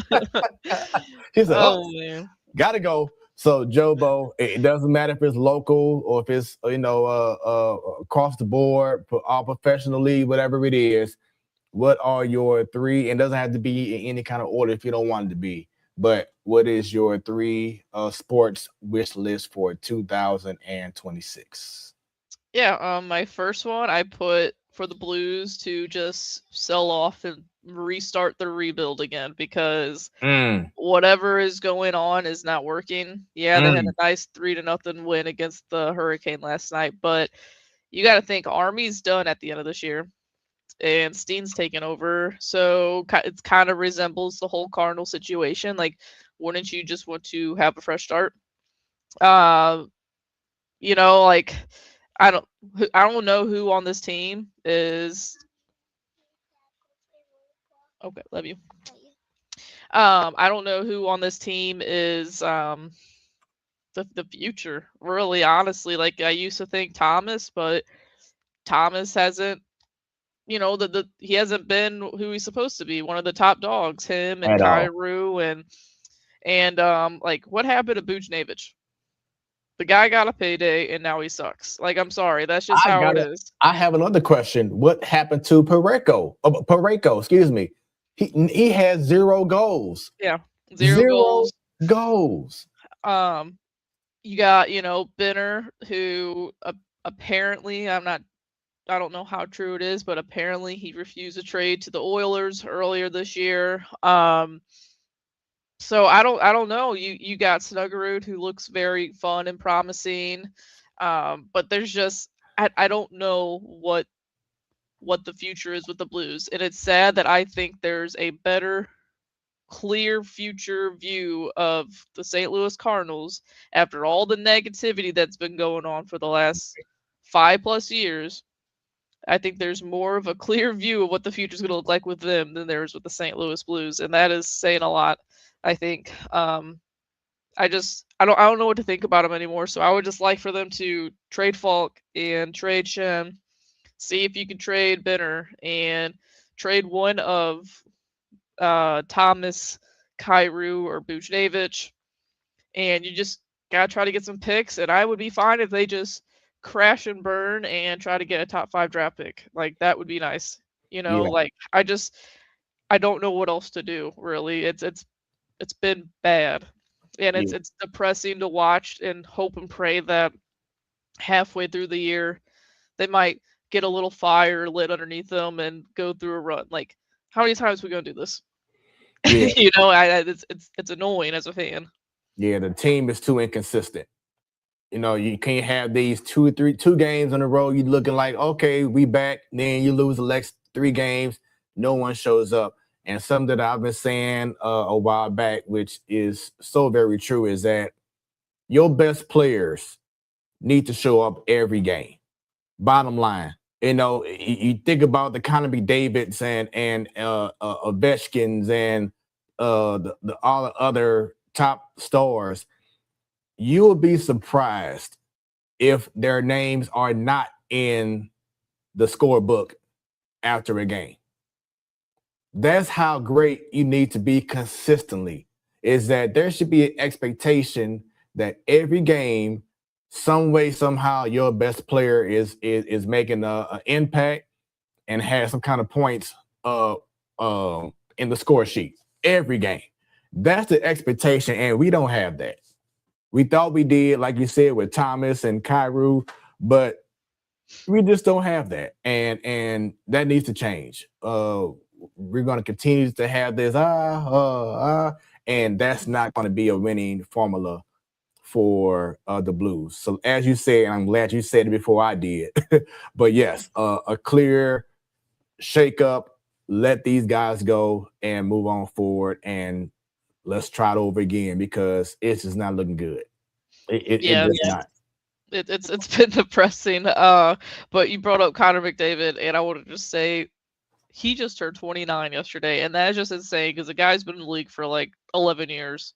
he said, "Oh, Oh man. gotta go." So Jobo, it doesn't matter if it's local or if it's across the board, for all professional league, whatever it is. What are your 3? And it doesn't have to be in any kind of order if you don't want it to be. But what is your 3 sports wish list for 2026? Yeah, my first one I put for the Blues to just sell off and restart the rebuild again because Mm, whatever is going on is not working. Yeah, they had mm. a nice 3-0 win against the Hurricane last night, but you got to think Army's done at the end of this year and Steen's taken over. So it kind of resembles the whole Cardinal situation. Like, wouldn't you just want to have a fresh start? Uh, like I don't know who on this team is. Okay, love you. I don't know who on this team is the future. Really, honestly, like I used to think Thomas, but Thomas hasn't. The he hasn't been who he's supposed to be. One of the top dogs. Him and At all. Kyrou and like what happened to Buchnevich? The guy got a payday and now he sucks. Like I'm sorry, that's just I how got it it. is. I have another question. What happened to Pareko? Pareko, excuse me. He had 0 goals. Yeah, 0 goals. goals. Um, you got Benner, who apparently I don't know how true it is, but apparently he refused a trade to the Oilers earlier this year. So I don't know. You got Snuggerud, who looks very fun and promising, but there's just I don't know what the future is with the Blues, and it's sad that I think there's a better clear future view of the St. Louis Cardinals after all the negativity that's been going on for the last 5+ years. I think there's more of a clear view of what the future is going to look like with them than there is with the St. Louis Blues, and that is saying a lot. I think. I don't know what to think about them anymore. So I would just like for them to trade Falk and trade Shem, see if you can trade Benner and trade one of Thomas, Kyrou, or Buchnevich, and you just gotta try to get some picks. And I would be fine if they just crash and burn and try to get a top 5 draft pick. Like that would be nice. Yeah, Like I don't know what else to do. Really, it's been bad, and yeah, it's depressing to watch and hope and pray that halfway through the year they might get a little fire lit underneath them and go through a run. Like how many times are we gonna do this? yeah, It's annoying as a fan. yeah. The team is too inconsistent. You can't have these 2 games in a row. You looking like, okay, we back. Then you lose the next 3 games. No one shows up. And something that I've been saying a while back, which is so very true, is that your best players need to show up every game. Bottom line, you think about the Conor Davids and Ovechkins and the all the other top stars. You will be surprised if their names are not in the scorebook after a game. That's how great you need to be consistently, is that there should be an expectation that every game, some way, somehow, your best player is making an impact and has some kind of points in the score sheet every game. That's the expectation, and we don't have that. We thought we did, like you said, with Thomas and Kyrou, but we just don't have that, and that needs to change. We're going to continue to have this and that's not going to be a winning formula for the Blues. So as you said, and I'm glad you said it before I did, but yes, a clear shake up, let these guys go and move on forward, and let's try it over again because it's just not looking good. It Yeah, just not. it's been depressing. But you brought up Connor McDavid, and I want to just say he just turned 29 yesterday, and that is just insane because the guy's been in the league for like 11 years.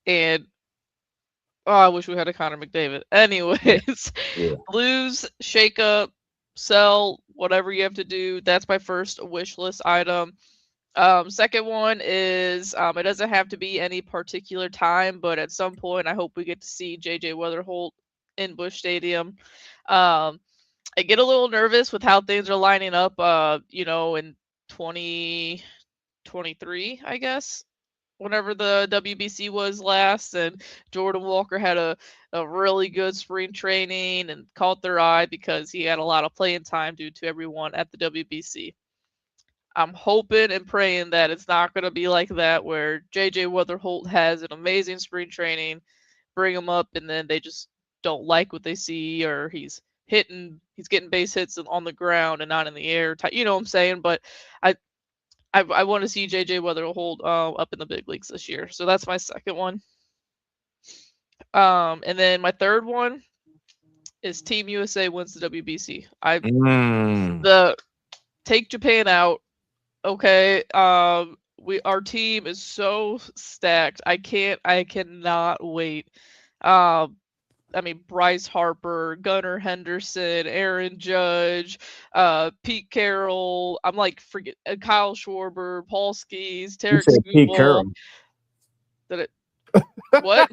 And I wish we had a Connor McDavid. Anyways, Yeah. Blues, shake up, sell, whatever you have to do. That's my first wish list item. Second one is it doesn't have to be any particular time, but at some point I hope we get to see JJ Weatherholt in Busch Stadium. I get a little nervous with how things are lining up, in 2023, I guess, whenever the WBC was last, and Jordan Walker had a really good spring training and caught their eye because he had a lot of playing time due to everyone at the WBC. I'm hoping and praying that it's not going to be like that where JJ Weatherholt has an amazing spring training, bring him up, and then they just don't like what they see, or he's getting base hits on the ground and not in the air. You know what I'm saying? But I want to see JJ Weatherholt up in the big leagues this year. So that's my second one. And then my third one is Team USA wins the WBC. Take Japan out. Okay. Our team is so stacked. I cannot wait. Bryce Harper, Gunnar Henderson, Aaron Judge, Pete Carroll. I'm like, forget Kyle Schwarber, Paul Skees, Tarek Pete Skubal. Carroll. Did it? What?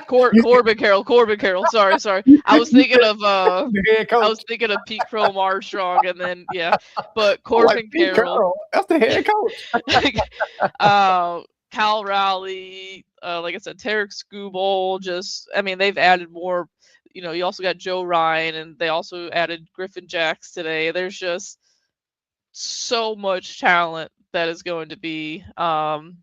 Corbin Carroll. Sorry. I was thinking of Pete Crow Armstrong, and then but Corbin Carroll. That's the head coach. Cal Rowley, like I said, Tarek Skubal. They've added more. You also got Joe Ryan, and they also added Griffin Jacks today. There's just so much talent that is going to be on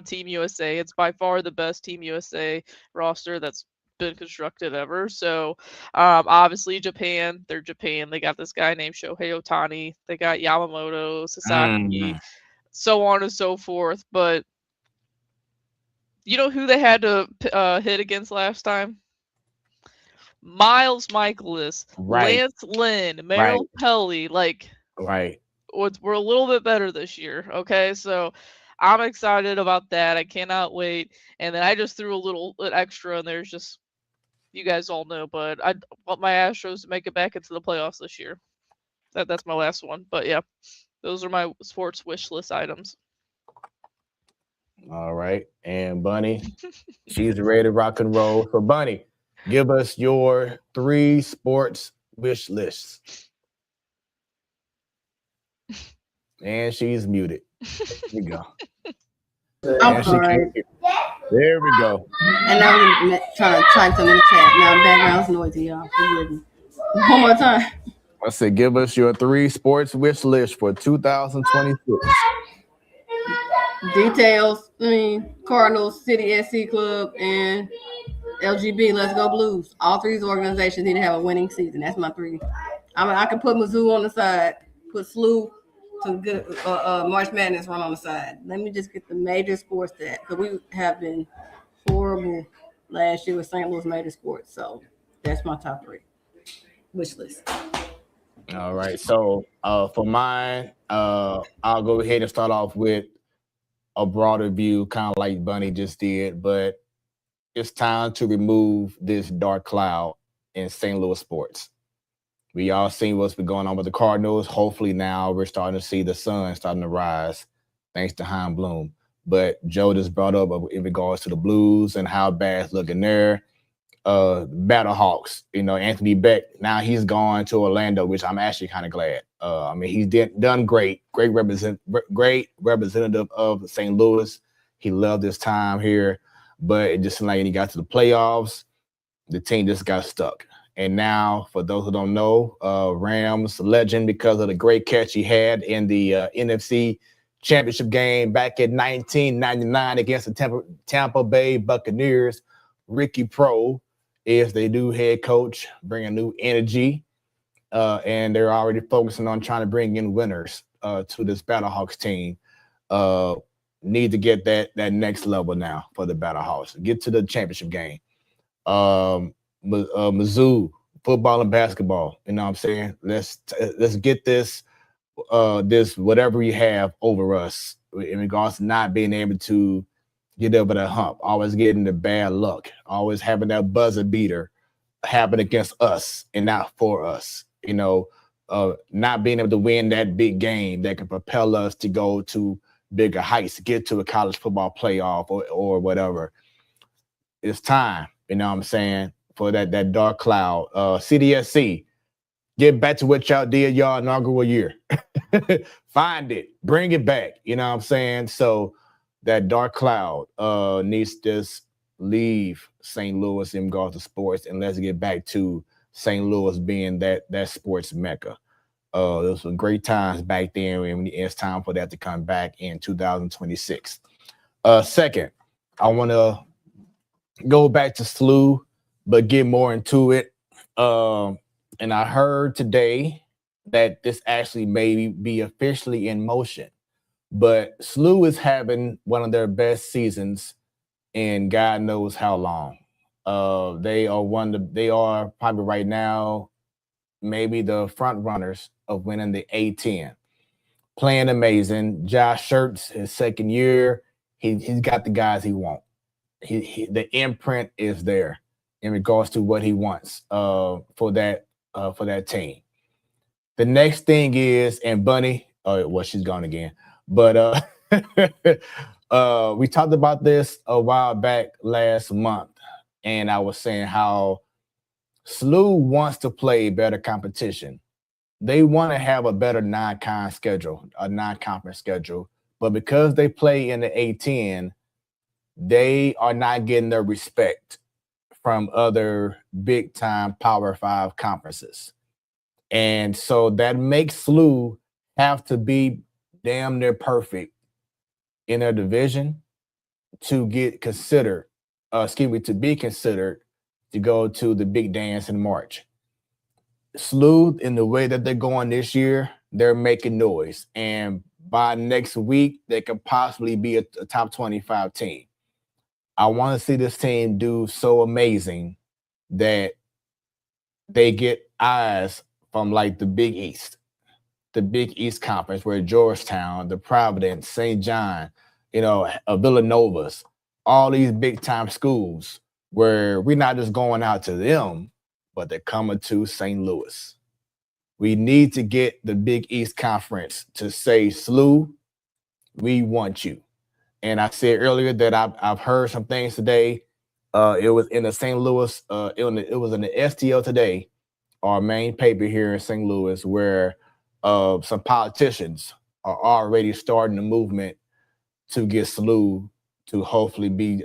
Team USA. It's by far the best Team USA roster that's been constructed ever. So obviously Japan, they're Japan. They got this guy named Shohei Ohtani. They got Yamamoto, Sasaki, so on and so forth. But you know who they had to hit against last time? Miles Michaelis, right. Lance Lynn, Merrill Pelly. Right. We're a little bit better this year. Okay, so I'm excited about that. I cannot wait. And then I just threw a little extra, and there's just, you guys all know, but I want my Astros to make it back into the playoffs this year. That's my last one. But yeah, those are my sports wish list items. All right. And Bunny, she's ready to rock and roll. So Bunny, give us your 3 sports wish lists. And she's muted. Here we go. I'm sorry. There we go. And now we're trying to type something in the chat. Now the background's noisy, y'all. One more time. I said, give us your 3 sports wish list for 2026. Details. Cardinals, City SC Club, and LGB. Let's Go Blues. All 3 organizations need to have a winning season. That's my 3. I can put Mizzou on the side. Put SLU to good March Madness run on the side. Let me just get the major sports that, because we have been horrible last year with St. Louis major sports. So that's my top 3 wish list. All right. So for mine, I'll go ahead and start off with a broader view, kind of like Bunny just did, but it's time to remove this dark cloud in St. Louis sports. We all seen what's been going on with the Cardinals. Hopefully now we're starting to see the sun starting to rise, thanks to Hein Bloom. But Joe just brought up in regards to the Blues and how bad it's looking there. Battlehawks, Anthony Beck, now he's gone to Orlando, which I'm actually kind of glad. He's done great representative of St. Louis. He loved his time here, but it just seemed like when he got to the playoffs, the team just got stuck. And now, for those who don't know, Rams legend, because of the great catch he had in the NFC Championship game back in 1999 against the Tampa Bay Buccaneers, Ricky Pro is the new head coach, bringing new energy, and they're already focusing on trying to bring in winners to this Battlehawks team. Need to get that next level now for the Battlehawks. Get to the championship game. Mizzou football and basketball. You know what I'm saying? Let's get this this whatever we have over us in regards to not being able to get over the hump, always getting the bad luck, always having that buzzer beater happen against us and not for us. Not being able to win that big game that can propel us to go to bigger heights, get to a college football playoff or whatever. It's time, you know what I'm saying, for that dark cloud. CDSC, get back to what y'all did y'all inaugural year. Find it, bring it back. You know what I'm saying? So that dark cloud needs to just leave St. Louis in regards to sports, and let's get back to St. Louis being that sports mecca. Those were great times back then, and it's time for that to come back in 2026. Second, I want to go back to SLU, but get more into it. And I heard today that this actually may be officially in motion, but SLU is having one of their best seasons in God knows how long. They are probably right now maybe the front runners of winning the A10. Playing amazing. Josh Schertz, his second year, he's got the guys he wants. The imprint is there in regards to what he wants for that team. The next thing is, and Bunny, well, she's gone again, but we talked about this a while back last month, and I was saying how SLU wants to play better competition. They want to have a better non-conference schedule, but because they play in the A10, they are not getting their respect from other big-time Power 5 conferences. And so that makes SLU have to be damn near perfect in their division to get considered, to be considered to go to the big dance in March. SLU, in the way that they're going this year, they're making noise. And by next week, they could possibly be a top 25 team. I want to see this team do so amazing that they get eyes from like the Big East Conference, where Georgetown, the Providence, St. John, Villanova's, all these big time schools where we're not just going out to them, but they're coming to St. Louis. We need to get the Big East Conference to say, SLU, we want you. And I said earlier that I've heard some things today. It was in the St. Louis, it was in the STL today, our main paper here in St. Louis, where some politicians are already starting the movement to get SLU to hopefully be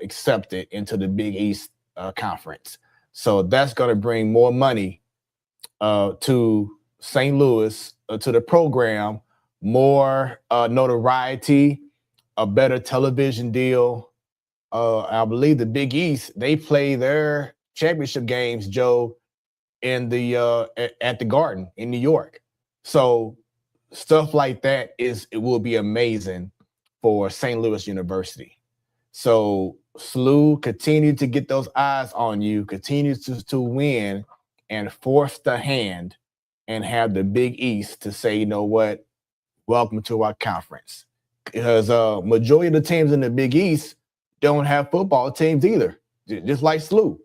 accepted into the Big East Conference. So that's going to bring more money to St. Louis, to the program, more notoriety, a better television deal. I believe the Big East, they play their championship games, Joe, in the at the Garden in New York. So stuff like that it will be amazing for St. Louis University. So SLU, continue to get those eyes on you, continue to win and force the hand and have the Big East to say, you know what, welcome to our conference. Because majority of the teams in the Big East don't have football teams either, just like SLU.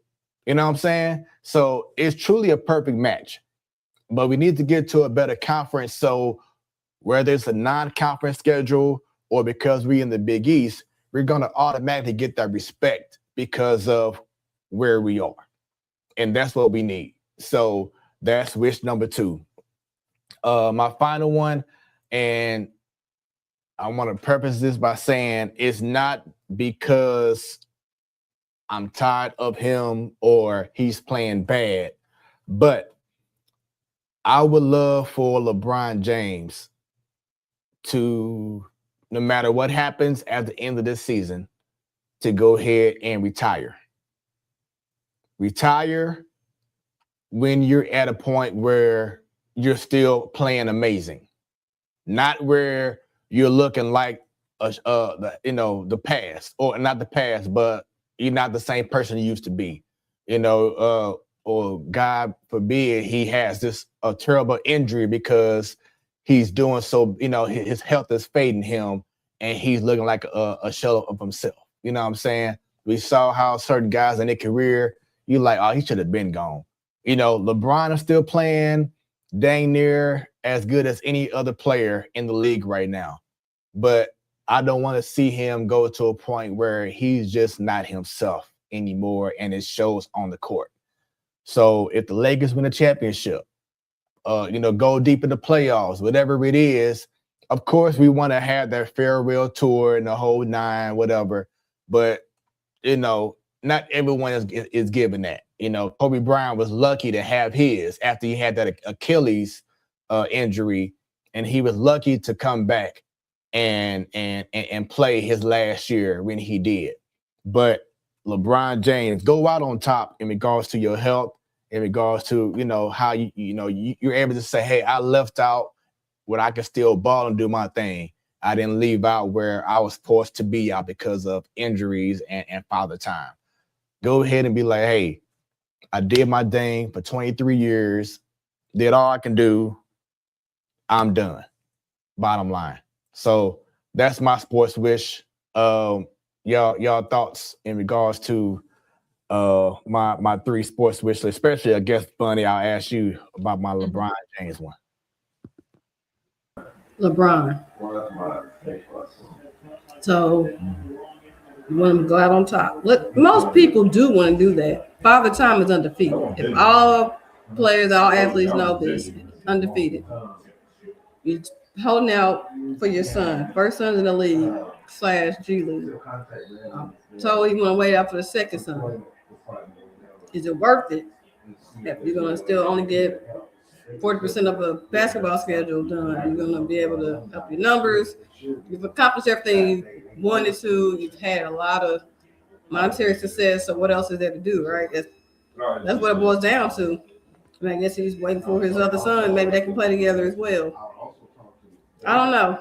You know what I'm saying? So it's truly a perfect match. But we need to get to a better conference. So whether it's a non-conference schedule or because we're in the Big East, we're going to automatically get that respect because of where we are. And that's what we need. So that's wish number 2. My final one, and I want to preface this by saying it's not because I'm tired of him or he's playing bad, but I would love for LeBron James to, no matter what happens at the end of this season, to go ahead and retire. Retire when you're at a point where you're still playing amazing, not where you're looking like the past, or not the past, but you're not the same person you used to be, or God forbid he has a terrible injury because he's doing so, his health is fading him and he's looking like a shell of himself. You know what I'm saying? We saw how certain guys in their career, you like, oh, he should have been gone. LeBron is still playing dang near as good as any other player in the league right now. But I don't want to see him go to a point where he's just not himself anymore, and it shows on the court. So if the Lakers win a championship, go deep in the playoffs, whatever it is, of course we want to have that farewell tour and the whole nine, whatever. But not everyone is given that. Kobe Bryant was lucky to have his after he had that Achilles injury, and he was lucky to come back and play his last year when he did. But LeBron James, go out on top in regards to your health, in regards to how you're able to say, hey, I left out where I could still ball and do my thing. I didn't leave out where I was forced to be out because of injuries and father time. Go ahead and be like, hey, I did my thing for 23 years, did all I can do. I'm done. Bottom line. So that's my sports wish. Y'all thoughts in regards to my three sports wish list, especially I guess Bunny, I'll ask you about my LeBron James one. LeBron. So you want him to go out on top. Look, most people do want to do that. Father Time is undefeated. If all players, all athletes know this, undefeated. You're holding out for your son, first son in the league / G League. So you want to wait out for the second son. Is it worth it? If you're going to still only get 40% of a basketball schedule done, you're going to be able to up your numbers. You've accomplished everything you wanted to. You've had a lot of monetary success. So what else is there to do, right? That's what it boils down to. I guess he's waiting for his other son. Maybe they can play together as well. I don't know.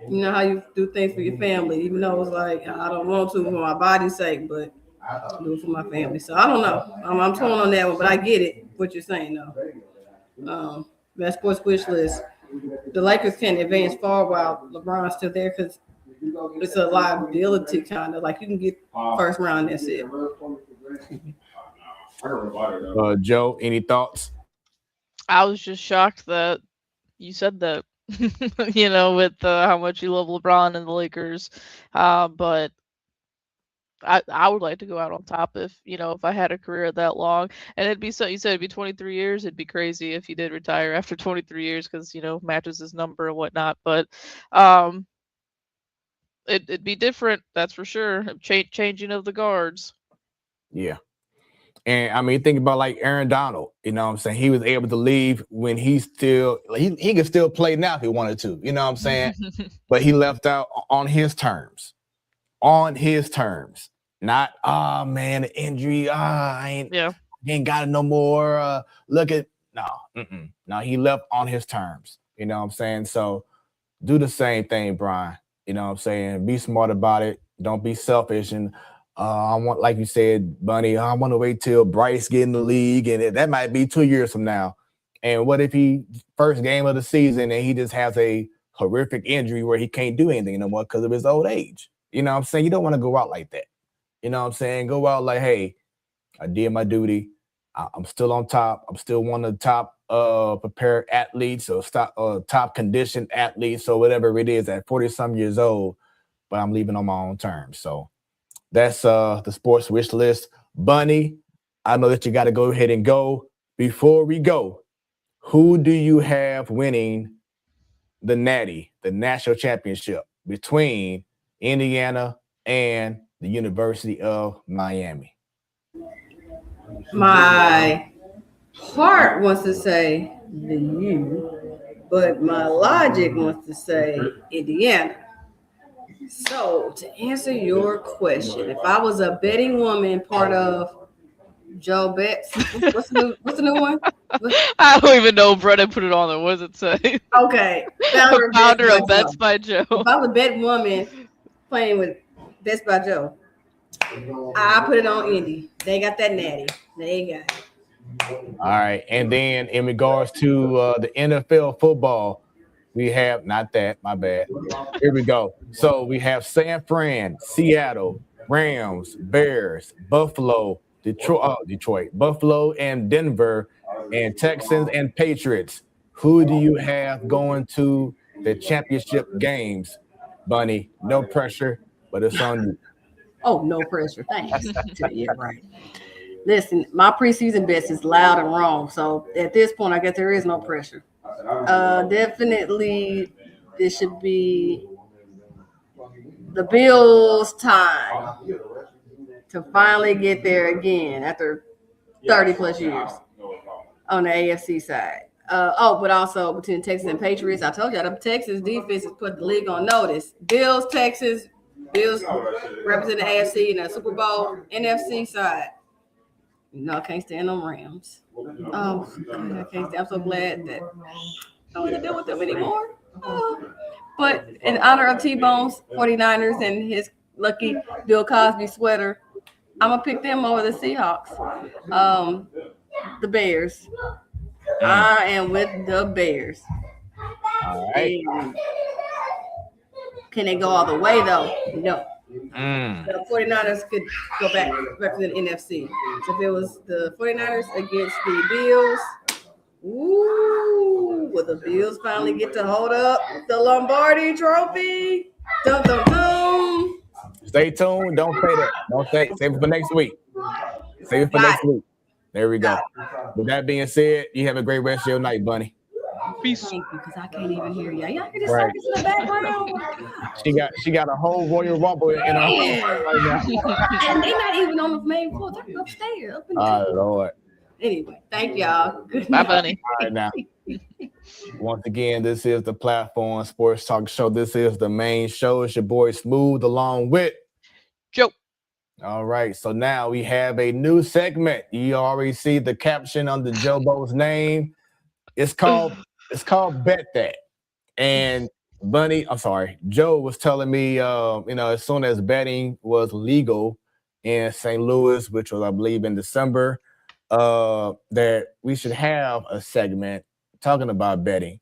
You know how you do things for your family, even though it's like, I don't want to for my body's sake, but I do it for my family. So I don't know. I'm torn on that one, but I get it, what you're saying, though. That sports wish list. The Lakers can't advance far while LeBron's still there because it's a liability kind of like you can get first round, that's it. Joe, any thoughts? I was just shocked that you said that, with how much you love LeBron and the Lakers. But I would like to go out on top if I had a career that long. And it'd be so, you said it'd be 23 years. It'd be crazy if he did retire after 23 years because, matches his number and whatnot. But it'd be different, that's for sure. Changing of the guards. Yeah. And I mean, think about like Aaron Donald, you know what I'm saying? He was able to leave when he could still play now if he wanted to, you know what I'm saying? But he left out on his terms. Not, oh man, the injury, I ain't got it no more. No, he left on his terms, you know what I'm saying? So do the same thing, Brian, you know what I'm saying? Be smart about it. Don't be selfish. And I want, like you said, Bunny, I want to wait till Bryce get in the league, and that might be 2 years from now. And what if he first game of the season and he just has a horrific injury where he can't do anything no more because of his old age? You know what I'm saying? You don't want to go out like that. You know what I'm saying? Go out like, hey, I did my duty. I'm still on top. I'm still one of the top prepared athletes or top conditioned athletes or whatever it is at 40-some years old, but I'm leaving on my own terms. So that's the sports wish list. Bunny, I know that you got to go ahead and go. Before we go, who do you have winning the Natty, the national championship between Indiana and the University of Miami? My heart wants to say the U, but my logic wants to say Indiana. So to answer your question, if I was a betting woman, part of Joe Betts, what's the new one? I don't even know. Brennan put it on there. What does it say? Okay, founder of Bets by Joe. If I was a betting woman playing with Bets by Joe, I put it on Indy. They got that natty. They got it. All right. And then in regards to the NFL football, we have not that, my bad. Here we go. So we have San Fran, Seattle, Rams, Bears, Buffalo, Detroit, Buffalo, and Denver, and Texans and Patriots. Who do you have going to the championship games, Bunny? No pressure, but it's on you. Oh, no pressure. Thanks. Yeah, right. Listen, my preseason best is loud and wrong. So at this point, I guess there is no pressure. Definitely, this should be the Bills' time to finally get there again after 30 plus years on the AFC side. But also between Texas and Patriots, I told you the Texas defense has put the league on notice. Bills represent the AFC in the Super Bowl. NFC side, I can't stand them Rams. Oh, I can't stand. I'm so glad that I don't have to deal with them anymore. But in honor of T-Bone's 49ers and his lucky Bill Cosby sweater, I'm going to pick them over the Seahawks. The Bears. I am with the Bears. All right. And can they go all the way, though? No. The 49ers could go back represent the NFC. So if it was the 49ers against the Bills, will the Bills finally get to hold up the Lombardi Trophy? Dum, dum, dum. Stay tuned. Don't say that. Save it for next week. Save it for next week. There we go. With that being said, you have a great rest of your night, Bunny. Peace. Thank you, because I can't even hear you. Y'all hear this circus in the background? She got a whole Royal Rumble in her right now. And they're not even on the main floor. They're upstairs. Up in Oh, Lord. Anyway, thank y'all. Good Bye, night. Bunny. All right, now. Once again, this is the Platform Sports Talk Show. This is the main show. It's your boy Smooth along with Joe. All right, so now we have a new segment. You already see the caption under Jobo's name. It's called Bet That. And Bunny, I'm sorry, Joe was telling me, as soon as betting was legal in St. Louis, which was, I believe, in December, that we should have a segment talking about betting.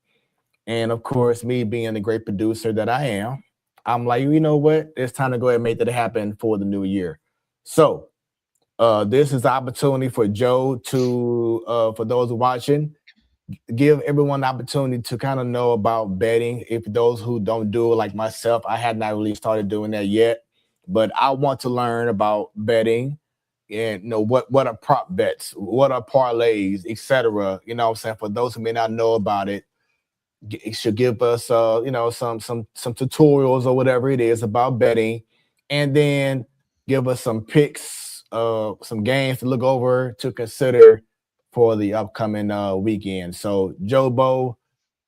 And of course, me being the great producer that I am, I'm like, you know what? It's time to go ahead and make that happen for the new year. So this is the opportunity for Joe to, for those watching, give everyone the opportunity to kind of know about betting. If those who don't do it, like myself, I had not really started doing that yet, but I want to learn about betting and what are prop bets, what are parlays, etc. You know what I'm saying? For those who may not know about it, it should give us some tutorials or whatever it is about betting, and then give us some picks, some games to look over to consider for the upcoming weekend. So Jobo,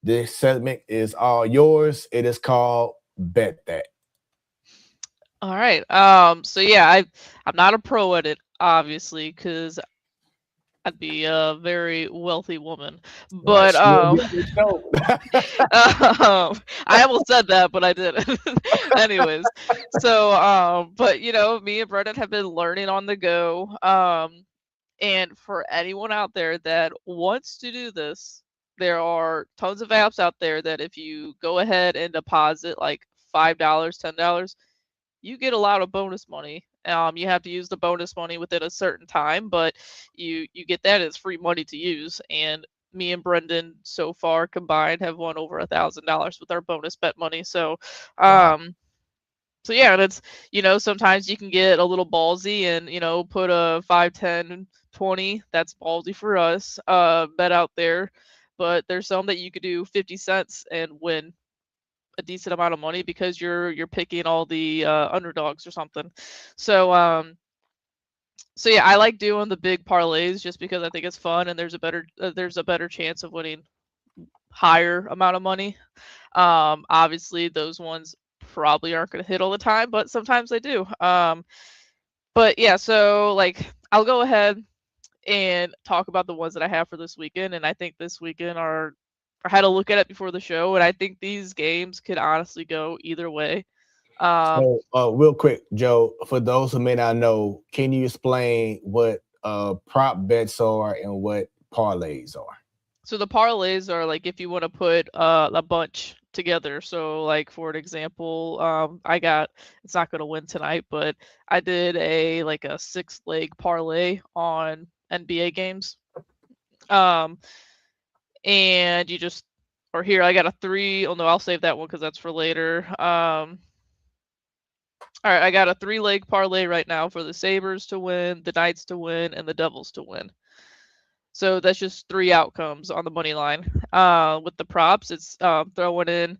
this segment is all yours. It is called Bet That. All right. So yeah, I'm not a pro at it, obviously, because I'd be a very wealthy woman. But I almost said that, but I didn't. Anyways, so but me and Brendan have been learning on the go. And for anyone out there that wants to do this, there are tons of apps out there that if you go ahead and deposit like $5, $10, you get a lot of bonus money. You have to use the bonus money within a certain time, but you get that as free money to use. And me and Brendan so far combined have won over $1,000 with our bonus bet money. So, so yeah, that's, sometimes you can get a little ballsy and, put a 5, 10, 20, that's ballsy for us, bet out there. But there's some that you could do 50 cents and win a decent amount of money because you're picking all the underdogs or something. So so yeah, I like doing the big parlays just because I think it's fun and there's a better chance of winning higher amount of money. Obviously those ones probably aren't going to hit all the time, but sometimes they do. But yeah, so like I'll go ahead and talk about the ones that I have for this weekend, and I think this weekend I had a look at it before the show, and I think these games could honestly go either way. So real quick, Joe, for those who may not know, can you explain what prop bets are and what parlays are? So the parlays are like if you want to put a bunch together. So like for an example, I got it's not going to win tonight, but I did a 6 leg parlay on NBA games. Um, and you just or here I got a three. Oh no, I'll save that one because that's for later. All right, I got a 3 leg parlay right now for the Sabres to win, the Knights to win, and the Devils to win. So that's just 3 outcomes on the money line. With the props, it's throwing in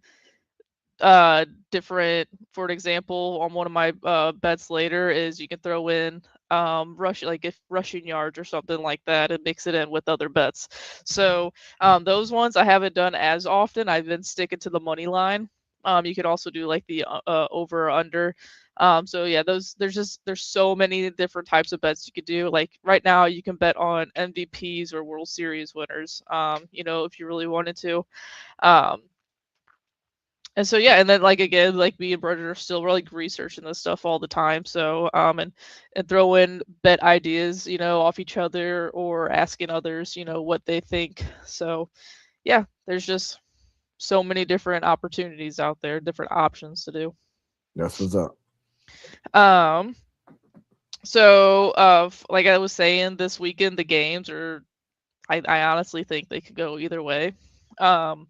different. For an example, on one of my bets later is you can throw in rush like if rushing yards or something like that and mix it in with other bets. So those ones I haven't done as often. I've been sticking to the money line. You could also do like the over or under. So yeah, there's so many different types of bets you could do. Like right now, you can bet on MVPs or World Series winners. If you really wanted to. Um, and so yeah, and then like again, like me and Brendan are still like researching this stuff all the time. So and throw in bet ideas, off each other or asking others, what they think. So yeah, there's just so many different opportunities out there, different options to do. That's what's up. Um, so like I was saying, this weekend the games are, I honestly think they could go either way. Um,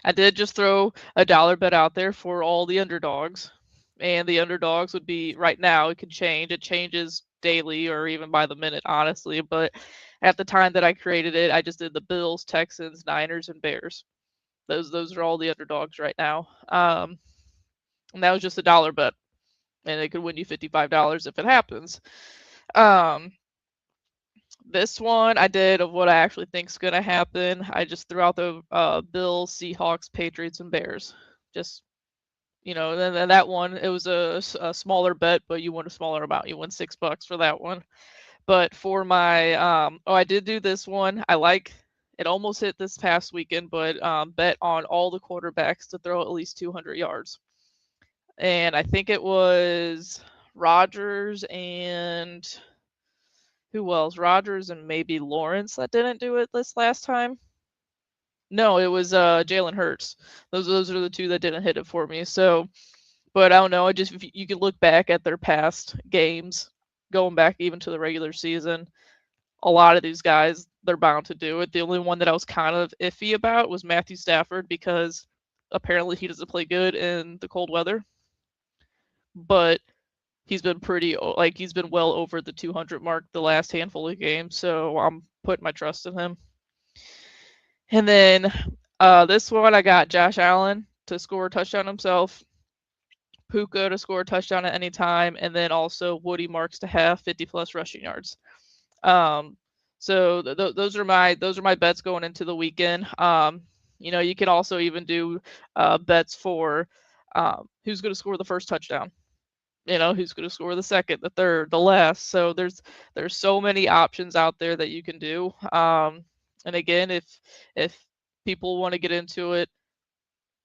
I did just throw a dollar bet out there for all the underdogs. And the underdogs would be right now, it could change. It changes daily or even by the minute, honestly. But at the time that I created it, I just did the Bills, Texans, Niners, and Bears. Those are all the underdogs right now. And that was just a dollar bet. And it could win you $55 if it happens. Um, this one I did of what I actually think is going to happen. I just threw out the Bills, Seahawks, Patriots, and Bears. Just, and then that one, it was a smaller bet, but you win a smaller amount. You win $6 for that one. But for my, I did do this one. It almost hit this past weekend, but bet on all the quarterbacks to throw at least 200 yards. And I think it was Rodgers and who else? Rodgers and maybe Lawrence that didn't do it this last time. No, it was Jalen Hurts. Those are the two that didn't hit it for me. So, but I don't know. If you can look back at their past games, going back even to the regular season, a lot of these guys they're bound to do it. The only one that I was kind of iffy about was Matthew Stafford because apparently he doesn't play good in the cold weather. But he's been he's been well over the 200 mark the last handful of games, so I'm putting my trust in him. And then this one I got Josh Allen to score a touchdown himself, Puka to score a touchdown at any time, and then also Woody Marks to have 50 plus rushing yards. So those are my bets going into the weekend. You can also even do bets for who's going to score the first touchdown. Who's going to score the second, the third, the last. So there's so many options out there that you can do. And again, if people want to get into it,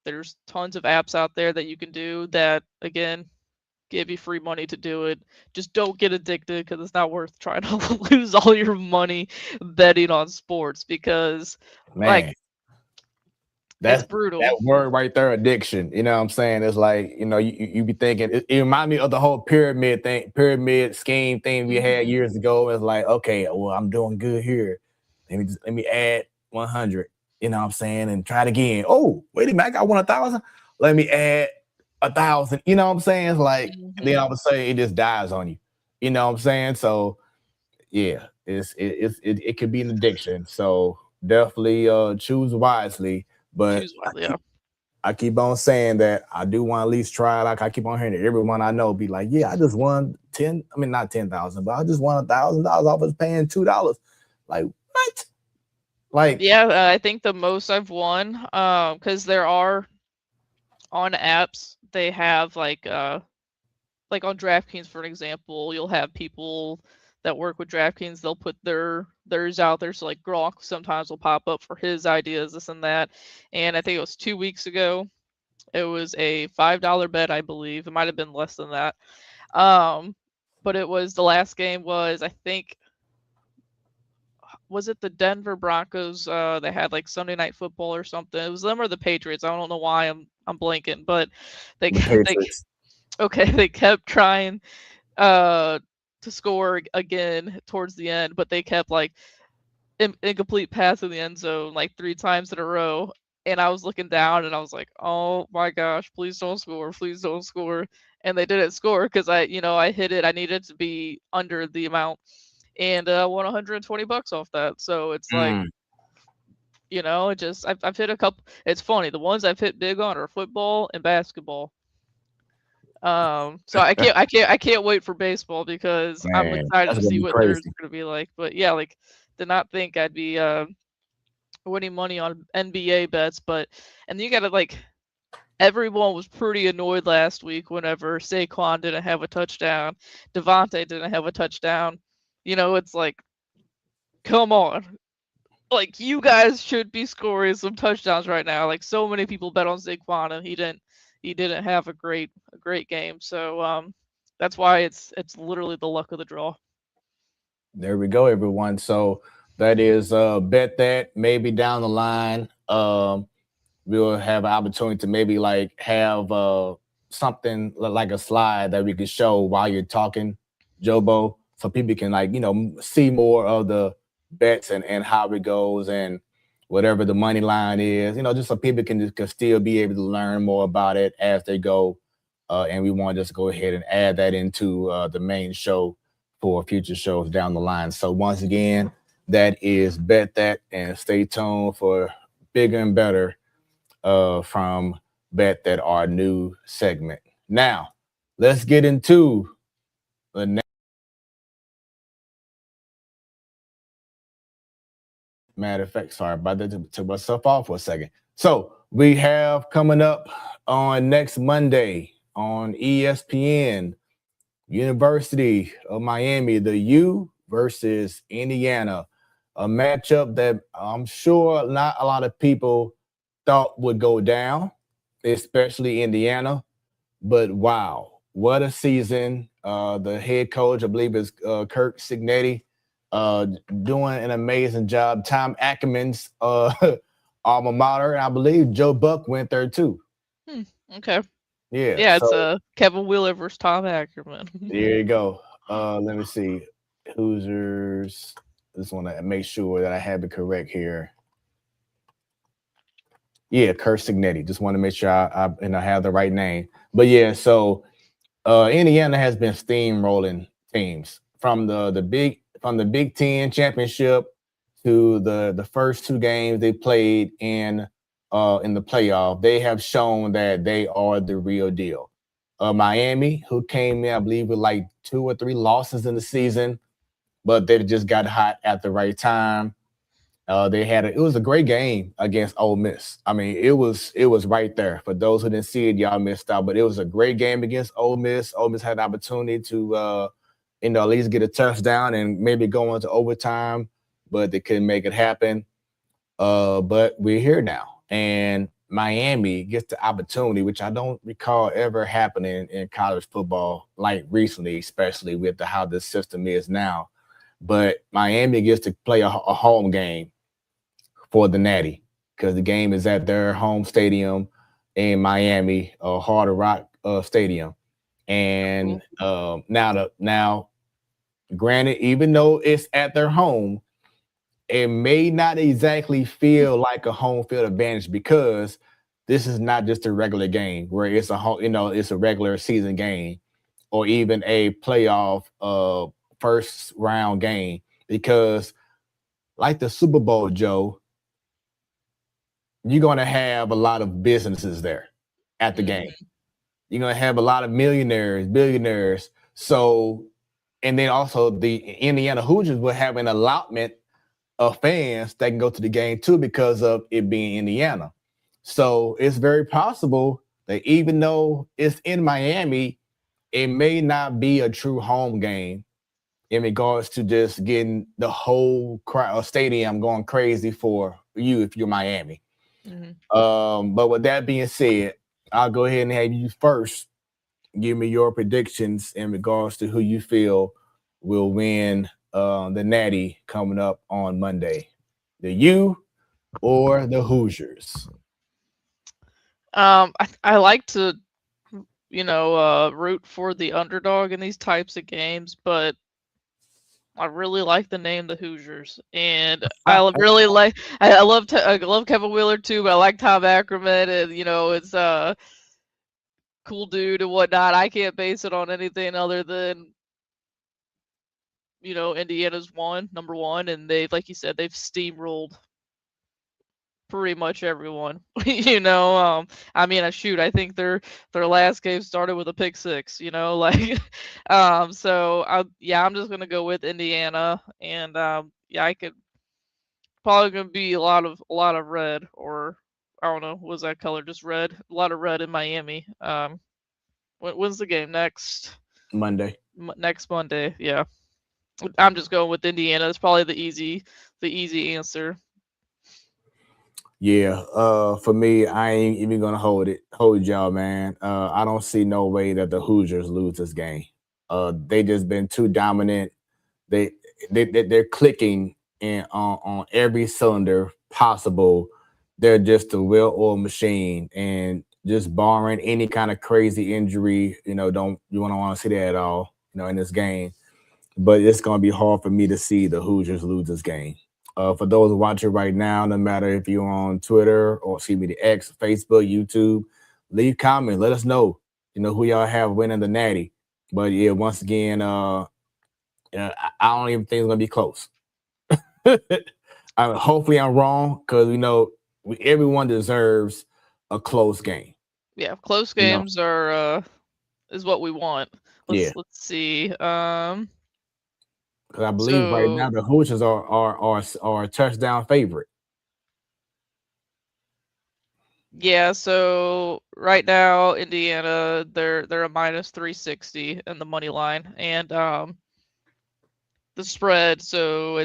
there's tons of apps out there that you can do that, again, give you free money to do it. Just don't get addicted because it's not worth trying to lose all your money betting on sports because Man, it's brutal. That word right there, addiction. You know what I'm saying? It's like, you be thinking, it reminds me of the whole pyramid scheme thing we had years ago. It's like, okay, well, I'm doing good here. Let me add 100, you know what I'm saying? And try it again. Oh, wait a minute, I got 1,000. Let me add 1,000. You know what I'm saying? It's like, then all of a sudden it just dies on you. You know what I'm saying? So yeah, it could be an addiction. So definitely choose wisely. But I keep on saying that I do want to at least try. Like I keep on hearing it. Everyone I know be like, yeah, I just won not 10,000, but I just won $1,000 off of paying $2. Like what? Like yeah, I think the most I've won, because there are on apps they have like on DraftKings for an example, you'll have people that work with DraftKings, they'll put theirs out there. So like Gronk sometimes will pop up for his ideas, this and that. And I think it was 2 weeks ago. It was a $5 bet, I believe. It might have been less than that. But it was the last game was I think was it the Denver Broncos? They had like Sunday Night Football or something. It was them or the Patriots. I don't know why I'm blanking, but they The they Patriots. okay, they kept trying to score again towards the end, but they kept like incomplete pass in the end zone like 3 times in a row. And I was looking down and I was like, oh my gosh, please don't score, please don't score. And they didn't score because I hit it. I needed to be under the amount and won $120 off that. So it's like, Mm. I've hit a couple. It's funny. The ones I've hit big on are football and basketball. So I can't wait for baseball because I'm Man, excited that's to gonna see be what theirs crazy. is gonna be like. But yeah, like did not think I'd be winning money on NBA bets, and you gotta like everyone was pretty annoyed last week whenever Saquon didn't have a touchdown, Devontae didn't have a touchdown. It's like, come on. Like you guys should be scoring some touchdowns right now. Like so many people bet on Saquon and he didn't have a great game. So that's why it's literally the luck of the draw. There we go, everyone. So that is bet that maybe down the line, we'll have an opportunity to maybe like have something like a slide that we can show while you're talking, Jobo, so people can like see more of the bets and how it goes and whatever the money line is, just so people can still be able to learn more about it as they go. And we want to just go ahead and add that into the main show for future shows down the line. So once again, that is bet that, and stay tuned for bigger and better from Bet That, our new segment. Now, let's get into the next. Matter of fact, sorry about that, took myself off for a second. So we have coming up on next Monday on ESPN, University of Miami, the U versus Indiana, a matchup that I'm sure not a lot of people thought would go down, especially Indiana. But wow, what a season. The head coach, I believe, is Kirk Signetti, doing an amazing job. Tom Ackerman's alma mater, and I believe Joe Buck went there too. Okay. Yeah, Yeah, it's so Kevin Wheeler versus Tom Ackerman. there you go. Let me see. Hoosiers. Just want to make sure that I have it correct here. Yeah, Kirk Signetti. Just want to make sure I have the right name. But yeah, so Indiana has been steamrolling teams from the Big Ten championship to the first 2 games they played in the playoff. They have shown that they are the real deal. Miami, who came in, I believe, with like 2 or 3 losses in the season, but they just got hot at the right time. It was a great game against Ole Miss. I mean, it was right there. For those who didn't see it, y'all missed out. But it was a great game against Ole Miss. Ole Miss had an opportunity to at least get a touchdown and maybe go into overtime, but they couldn't make it happen. But we're here now. And Miami gets the opportunity, which I don't recall ever happening in college football, like recently, especially with how the system is now. But Miami gets to play a home game for the Natty because the game is at their home stadium in Miami, Hard Rock Stadium. And now, granted, even though it's at their home, it may not exactly feel like a home field advantage because this is not just a regular game where it's it's a regular season game or even a playoff first round game, because like the Super Bowl, Joe, you're going to have a lot of businesses there at the game. You're going to have a lot of millionaires, billionaires. So, and then also the Indiana Hoosiers will have an allotment of fans that can go to the game too because of it being Indiana. So it's very possible that even though it's in Miami, it may not be a true home game in regards to just getting the whole crowd stadium going crazy for you if you're Miami. But with that being said, I'll go ahead and have you first give me your predictions in regards to who you feel will win the Natty coming up on Monday? The U or the Hoosiers? I like to, root for the underdog in these types of games, but I really like the name the Hoosiers, and really like. I love Kevin Wheeler too, but I like Tom Ackerman, and it's cool dude and whatnot. I can't base it on anything other than Indiana's number one, and they, like you said, they've steamrolled pretty much everyone. I mean, shoot, I think their last game started with a pick six. Like, so I'm just gonna go with Indiana, and I could probably gonna be a lot of red, or I don't know, was that color just red? A lot of red in Miami. When's the game next? Monday. Next Monday, yeah. I'm just going with Indiana. It's probably the easy answer. Yeah, for me, I ain't even gonna hold y'all, man. I don't see no way that the Hoosiers lose this game. They just been too dominant. They're clicking on every cylinder possible. They're just a well-oiled machine, and just barring any kind of crazy injury, don't want to see that at all, in this game. But it's gonna be hard for me to see the Hoosiers lose this game. For those watching right now, no matter if you're on Twitter or the X, Facebook, YouTube, leave comments. Let us know, who y'all have winning the Natty. But yeah, once again, I don't even think it's gonna be close. Hopefully I'm wrong, because everyone deserves a close game. Yeah, close games are is what we want. Let's see. Because I believe right now the Hoosiers are a touchdown favorite. Yeah, so right now Indiana, they're a minus 360 in the money line, and the spread. So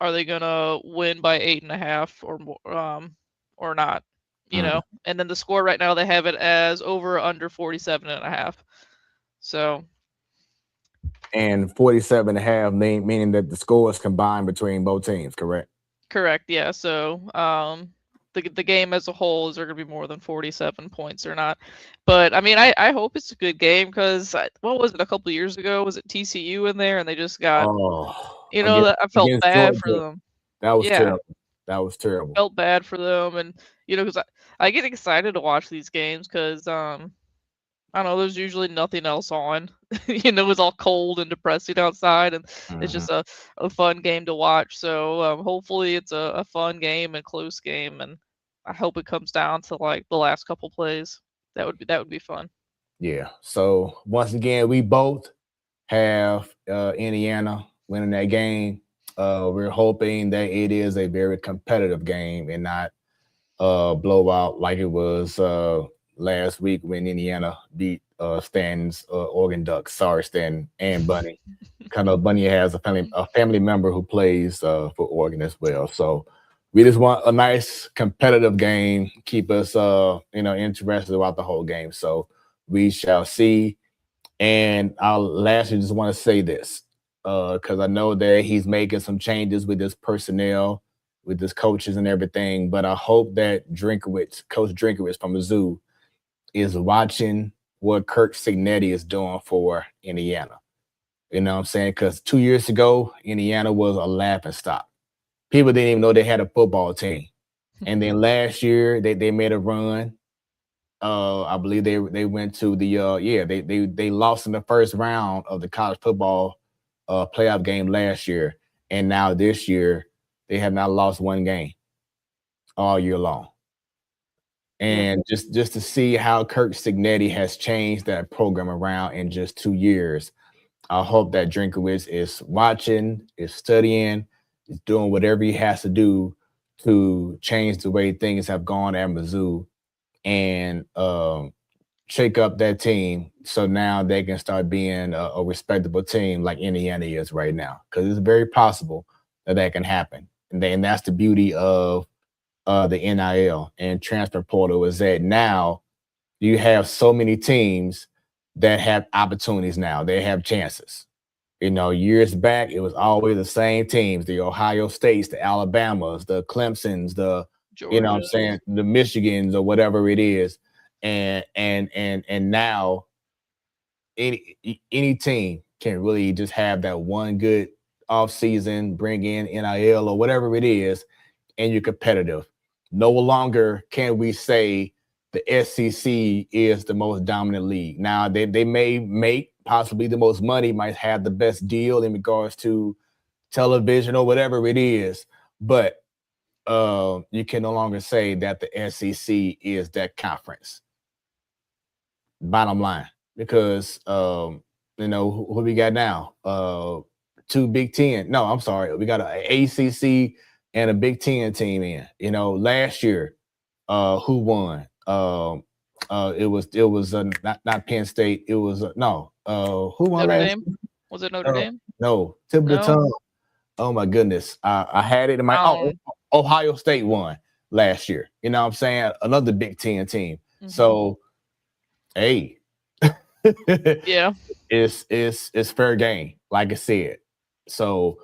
are they gonna win by 8.5 or more, or not? And then the score right now, they have it as over under 47.5. So. And 47.5 meaning that the score is combined between both teams, correct? Correct. Yeah. So the game as a whole, is there going to be more than 47 points or not? But I mean, I hope it's a good game, because what was it, a couple of years ago? Was it TCU in there, and they just got I felt bad for them. That was terrible. That was terrible. Felt bad for them, and because I get excited to watch these games, because I don't know, there's usually nothing else on. It's all cold and depressing outside, and it's just a fun game to watch. So hopefully it's a fun game and close game, and I hope it comes down to like the last couple plays. That would be fun. Yeah. So once again, we both have Indiana winning that game. We're hoping that it is a very competitive game and not blowout like it was last week when Indiana beat Stan's Oregon Ducks. Sorry, Stan and Bunny. Kind of Bunny has a family member who plays for Oregon as well. So we just want a nice competitive game, keep us interested about the whole game. So we shall see. And I'll lastly just want to say this, because I know that he's making some changes with his personnel, with his coaches and everything. But I hope that Coach Drinkowitz from Mizzou, is watching what Kirk Cignetti is doing for Indiana. You know what I'm saying? Because 2 years ago, Indiana was a laughingstock. People didn't even know they had a football team. And then last year, they made a run. I believe they went to the they lost in the first round of the college football playoff game last year. And now this year, they have not lost one game all year long. And just to see how Kirk Cignetti has changed that program around in just 2 years, I hope that Drinkowitz is watching, is studying, is doing whatever he has to do to change the way things have gone at Mizzou and shake up that team so now they can start being a respectable team like Indiana is right now. Because it's very possible that can happen. And that's the beauty of the NIL and transfer portal, is that now you have so many teams that have opportunities now. They have chances. Years back, it was always the same teams, the Ohio States, the Alabamas, the Clemsons, what I'm Georgia. saying, the Michigans or whatever it is. And now any team can really just have that one good off season, bring in NIL or whatever it is, and you're competitive. No longer can we say the SEC is the most dominant league. Now they may make possibly the most money, might have the best deal in regards to television or whatever it is, but you can no longer say that the SEC is that conference. Bottom line, because who we got now? Two Big Ten. No, I'm sorry, we got an ACC and a Big Ten team in. Last year, who won? It was not Penn State. It was no. Who won Notre last? Dame? Was it Notre Dame? No, tip of the No. tongue. Oh my goodness, I had it in my. Ohio State won last year. You know what I'm saying? Another Big Ten team. Mhm. So, hey, Yeah. it's fair game, like I said. So,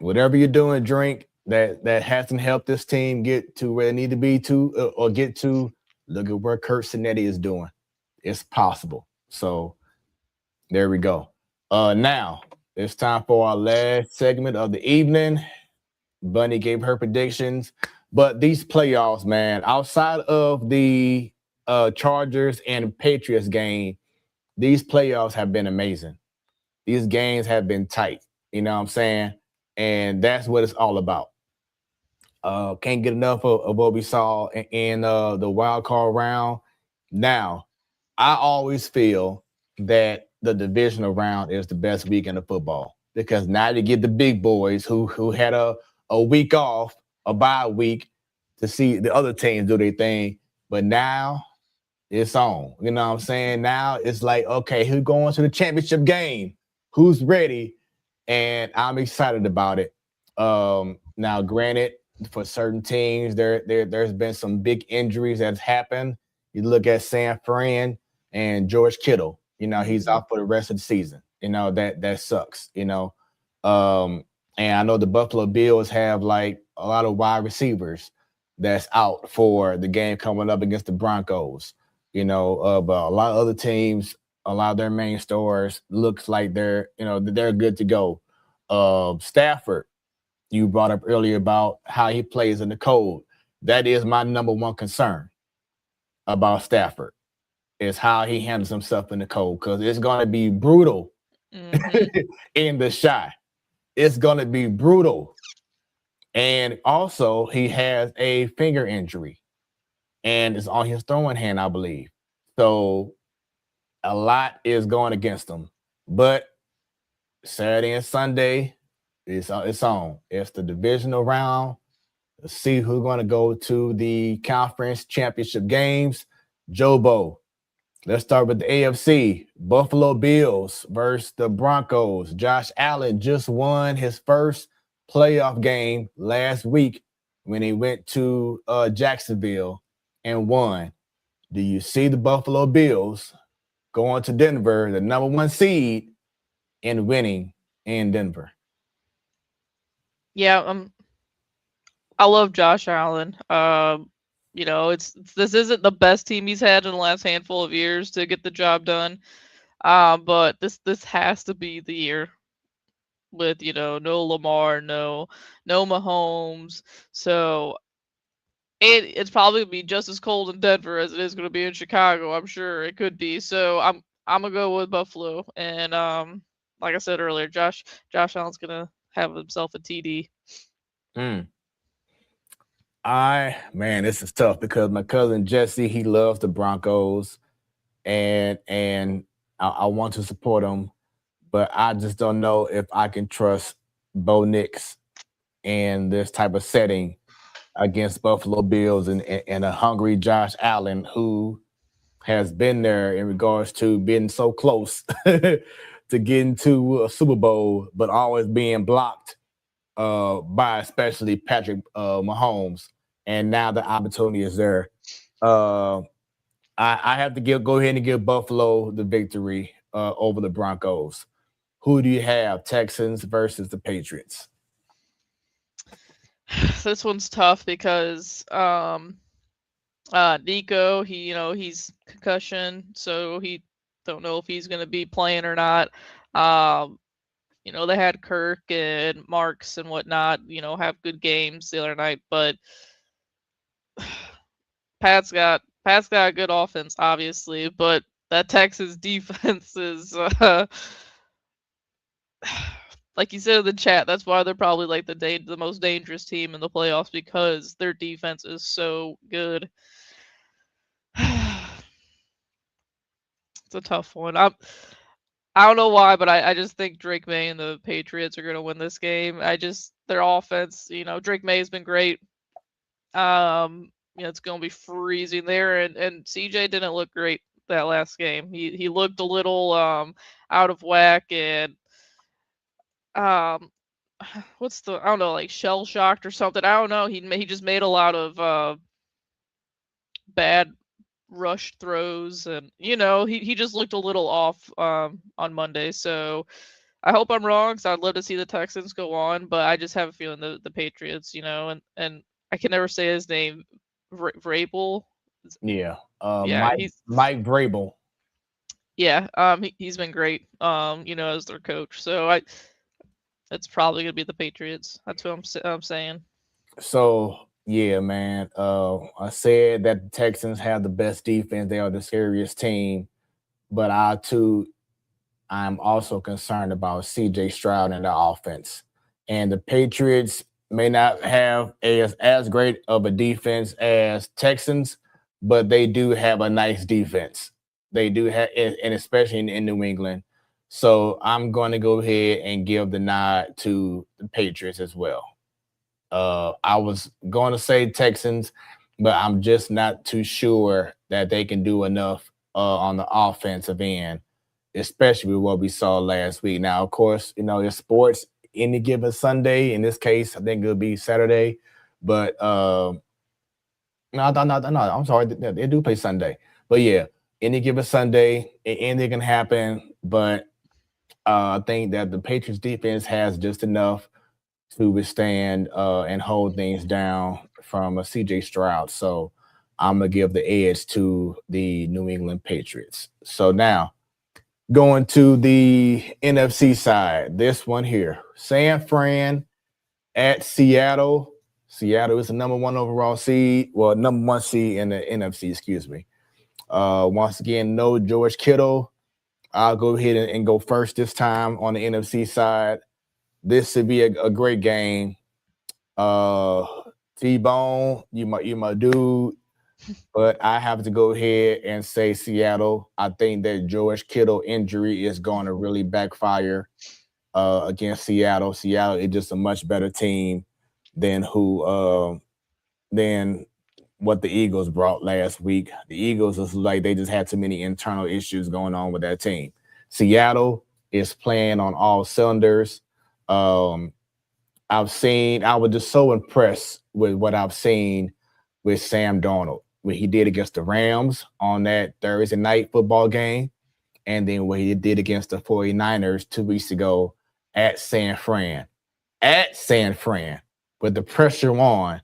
whatever you're doing, drink that hasn't helped this team get to where they need to be to or get to. Look at where Kurt Cinetti is doing. It's possible. So, there we go. Now it's time for our last segment of the evening. Bunny gave her predictions, but these playoffs, man, outside of the Chargers and Patriots game, these playoffs have been amazing. These games have been tight. You know what I'm saying? And that's what it's all about. Can't get enough of what we saw in the wild card round. Now, I always feel that the divisional round is the best weekend of football because now you get the big boys who had a week off, a bye week to see the other teams do their thing. But now it's on. You know what I'm saying? Now it's like, okay, who's going to the championship game? Who's ready? And I'm excited about it. Now, granted, for certain teams, there's been some big injuries that's happened. You look at San Fran and George Kittle. He's out for the rest of the season. That sucks. And I know the Buffalo Bills have like a lot of wide receivers that's out for the game coming up against the Broncos. But a lot of other teams, a lot of their main stars looks like they're good to go. Stafford, you brought up earlier about how he plays in the cold. That is my number one concern about Stafford is how he handles himself in the cold because it's going to be brutal in the shot. It's going to be brutal. And also, he has a finger injury and it's on his throwing hand, I believe. So a lot is going against him. But Saturday and Sunday, it's on. It's the divisional round. Let's see who's going to go to the conference championship games. Jobo. Let's start with the AFC. Buffalo Bills versus the Broncos. Josh Allen just won his first playoff game last week when he went to Jacksonville and won. Do you see the Buffalo Bills going to Denver, the number one seed, and winning in Denver? Yeah, I love Josh Allen. This isn't the best team he's had in the last handful of years to get the job done. But this has to be the year with, no Lamar, no Mahomes. So it's probably gonna be just as cold in Denver as it is gonna be in Chicago. I'm sure it could be. So I'm gonna go with Buffalo. And like I said earlier, Josh Allen's gonna have himself a TD. This is tough because my cousin Jesse, he loves the Broncos, and I want to support him, but I just don't know if I can trust Bo Nix in this type of setting against Buffalo Bills and a hungry Josh Allen who has been there in regards to being so close to getting to a Super Bowl, but always being blocked by especially Patrick Mahomes. And now the opportunity is there. I have to go ahead and give Buffalo the victory over the Broncos. Who do you have? Texans versus the Patriots. This one's tough because Nico, he's concussion, so he don't know if he's gonna be playing or not. Um, they had Kirk and Marks and whatnot, have good games the other night, but Pat's got a good offense, obviously, but that Texas defense is like you said in the chat, that's why they're probably like the most dangerous team in the playoffs because their defense is so good. It's a tough one. I don't know why, but I just think Drake May and the Patriots are gonna win this game. Their offense, Drake May has been great. It's gonna be freezing there, and CJ didn't look great that last game. He looked a little out of whack and um I don't know, like shell shocked or something. I don't know. He just made a lot of bad rush throws, and he just looked a little off on Monday. So I hope I'm wrong because I'd love to see the Texans go on, but I just have a feeling the Patriots, and I can never say his name, Vrabel. Yeah. Yeah, Mike Vrabel. Yeah, he's been great. As their coach. So it's probably gonna be the Patriots. That's what I'm saying. So yeah, man. I said that the Texans have the best defense. They are the scariest team, but I'm also concerned about CJ Stroud and the offense. And the Patriots may not have as great of a defense as Texans, but they do have a nice defense. They do have, and especially in New England. So I'm going to go ahead and give the nod to the Patriots as well. I was going to say Texans, but I'm just not too sure that they can do enough on the offensive end, especially with what we saw last week. Now, of course, it's sports any given Sunday. In this case, I think it'll be Saturday, but no, I'm sorry, they do play Sunday. But yeah, any given Sunday, anything can happen. But I think that the Patriots defense has just enough to withstand and hold things down from a CJ Stroud. So I'm gonna give the edge to the New England Patriots. So now going to the NFC side, this one here, San Fran at Seattle. Seattle is the number one overall seed. Well, number one seed in the NFC, excuse me. Once again, no George Kittle. I'll go ahead and go first this time on the NFC side. This should be a great game. T-Bone, you my dude, but I have to go ahead and say Seattle. I think that George Kittle injury is going to really backfire against Seattle. Seattle is just a much better team than what the Eagles brought last week. The Eagles is like they just had too many internal issues going on with that team. Seattle is playing on all cylinders. I was just so impressed with what I've seen with Sam Darnold, what he did against the Rams on that Thursday night football game, and then what he did against the 49ers 2 weeks ago at San Fran. At San Fran, with the pressure on,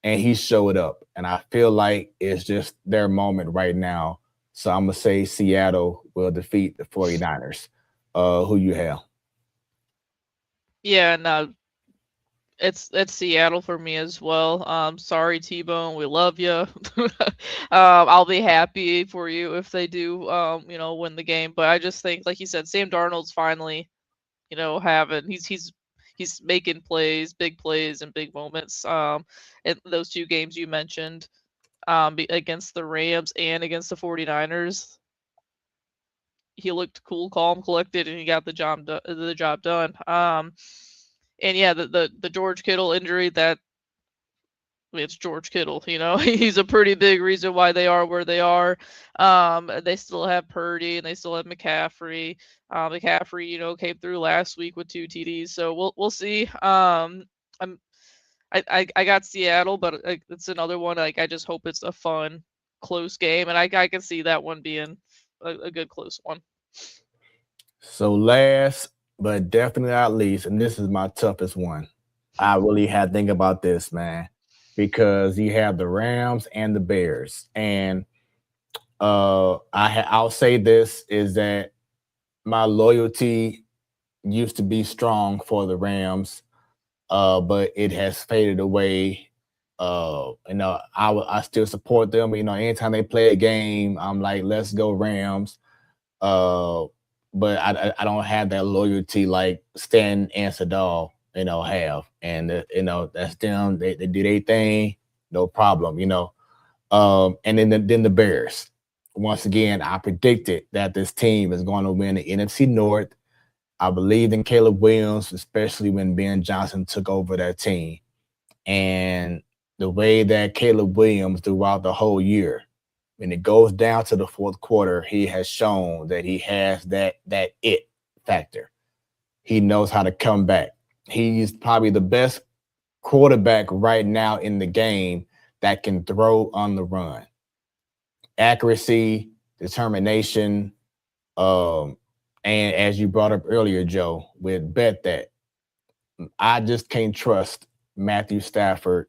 and he showed up. And I feel like it's just their moment right now. So I'm going to say Seattle will defeat the 49ers. Who you have? Yeah, no, it's Seattle for me as well. Sorry, T-Bone, we love you. I'll be happy for you if they do, win the game. But I just think, like you said, Sam Darnold's finally, he's making plays, big plays, and big moments. In those two games you mentioned, against the Rams and against the 49ers, he looked cool, calm, collected, and he got the job done. And yeah, the George Kittle injury, it's George Kittle, he's a pretty big reason why they are where they are. They still have Purdy and they still have McCaffrey. McCaffrey, came through last week with 2 TDs, so we'll see. I got Seattle, but it's another one. Like, I just hope it's a fun, close game, and I can see that one being a good close one. So last but definitely not least, and this is my toughest one. I really had to think about this, man, because you have the Rams and the Bears, and I'll say this is that my loyalty used to be strong for the Rams, but it has faded away. I still support them. Anytime they play a game, I'm like, let's go Rams. Uh, but I don't have that loyalty like Stan and Sadal, have. And that's them. They do their thing, no problem. And then the Bears. Once again, I predicted that this team is going to win the NFC North. I believed in Caleb Williams, especially when Ben Johnson took over that team. And the way that Caleb Williams throughout the whole year, when it goes down to the fourth quarter, he has shown that he has that it factor. He knows how to come back. He's probably the best quarterback right now in the game that can throw on the run. Accuracy, determination, and as you brought up earlier, Joe, with bet that I just can't trust Matthew Stafford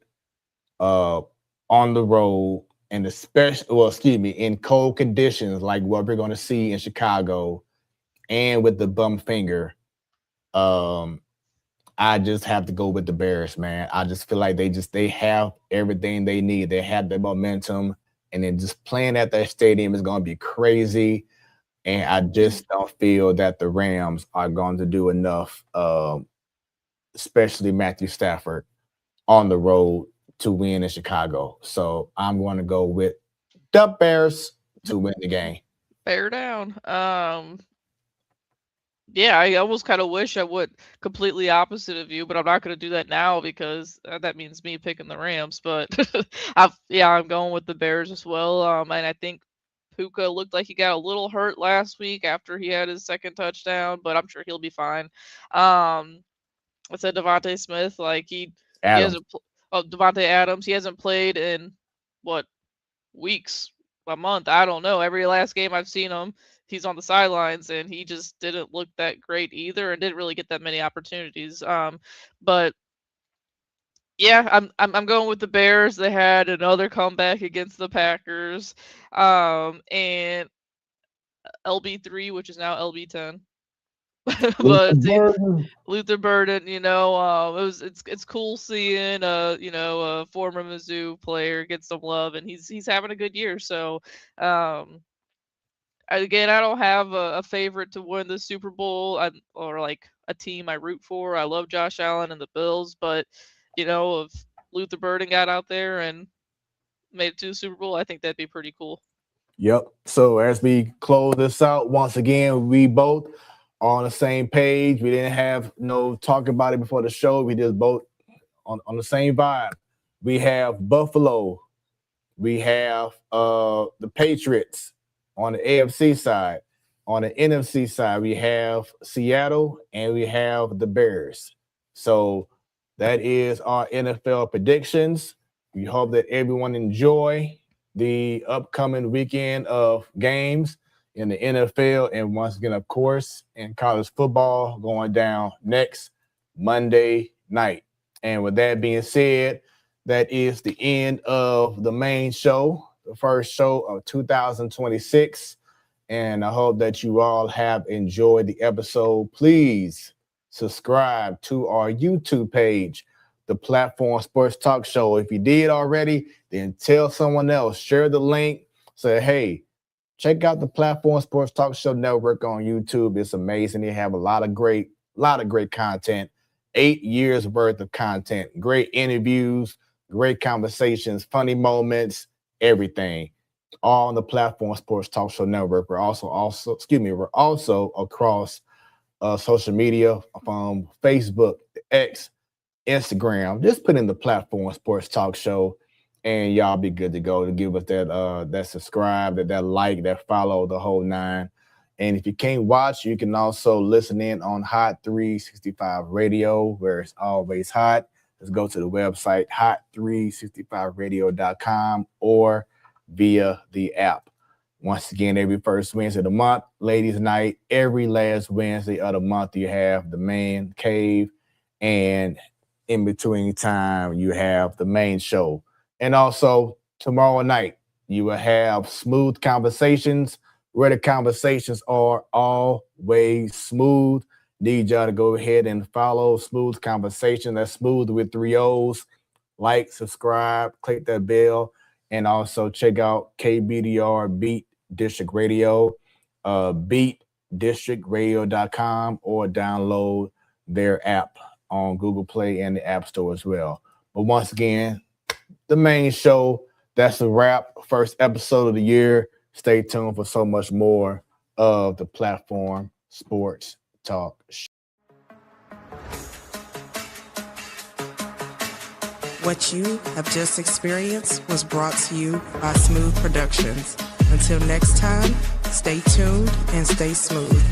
on the road, and in cold conditions like what we're going to see in Chicago, and with the bum finger. I just have to go with the Bears, man. I just feel like they have everything they need. They have the momentum, and then just playing at that stadium is going to be crazy. And I just don't feel that the Rams are going to do enough, especially Matthew Stafford on the road to win in Chicago. So I'm going to go with the Bears to win the game. Bear down. Yeah, I almost kind of wish I would completely opposite of you, but I'm not going to do that now because that means me picking the Rams. But I'm going with the Bears as well. And I think Puka looked like he got a little hurt last week after he had his second touchdown, but I'm sure he'll be fine. I said Devontae Smith, like he Adams. hasn't. Devontae Adams, he hasn't played in what, weeks, a month, I don't know. Every last game I've seen him, he's on the sidelines, and he just didn't look that great either, and didn't really get that many opportunities. But yeah, I'm going with the Bears. They had another comeback against the Packers, and LB3, which is now LB10. But see, Luther Burden, it's cool seeing a former Mizzou player get some love, and he's having a good year. So again, I don't have a favorite to win the Super Bowl, or like a team I root for. I love Josh Allen and the Bills, but if Luther Burden got out there and made it to the Super Bowl, I think that'd be pretty cool. Yep. So as we close this out, once again, we both are on the same page. We didn't have no talk about it before the show. We just both on the same vibe. We have Buffalo. We have the Patriots on the AFC side. On the NFC side, we have Seattle and we have the Bears. So that is our NFL predictions. We hope that everyone enjoy the upcoming weekend of games in the NFL, and once again, of course, in college football going down next Monday night. And with that being said, that is the end of the main show, the first show of 2026. And I hope that you all have enjoyed the episode. Please subscribe to our YouTube page, the Platform Sports Talk Show. If you did already, then tell someone else. Share the link. Say, hey, check out the Platform Sports Talk Show Network on YouTube. It's amazing. They have a lot of great content. 8 years worth of content. Great interviews, great conversations, funny moments, everything. All on the Platform Sports Talk Show Network. We're also across social media, from Facebook, X, Instagram. Just put in the Platform Sports Talk Show, and y'all be good to go. To give us that subscribe, that like, that follow, the whole nine. And if you can't watch, you can also listen in on Hot 365 Radio, where it's always hot. Let's go to the website, hot365radio.com, or via the app. Once again, every first Wednesday of the month, ladies' night. Every last Wednesday of the month, you have the man cave, and in between time, you have the main show. And also tomorrow night, you will have Smooth Conversations, where the conversations are always smooth. Need y'all to go ahead and follow Smooth Conversation. That's smooth with 3 O's. Like, subscribe, click that bell, and also check out KBDR Beat District Radio, beatdistrictradio.com, or download their app on Google Play and the App Store as well. But once again, the main show, that's a wrap. First episode of the year. Stay tuned for so much more of the Platform Sports Talk Show. What you have just experienced was brought to you by Smoooth Productions. Until next time, stay tuned and stay smooth.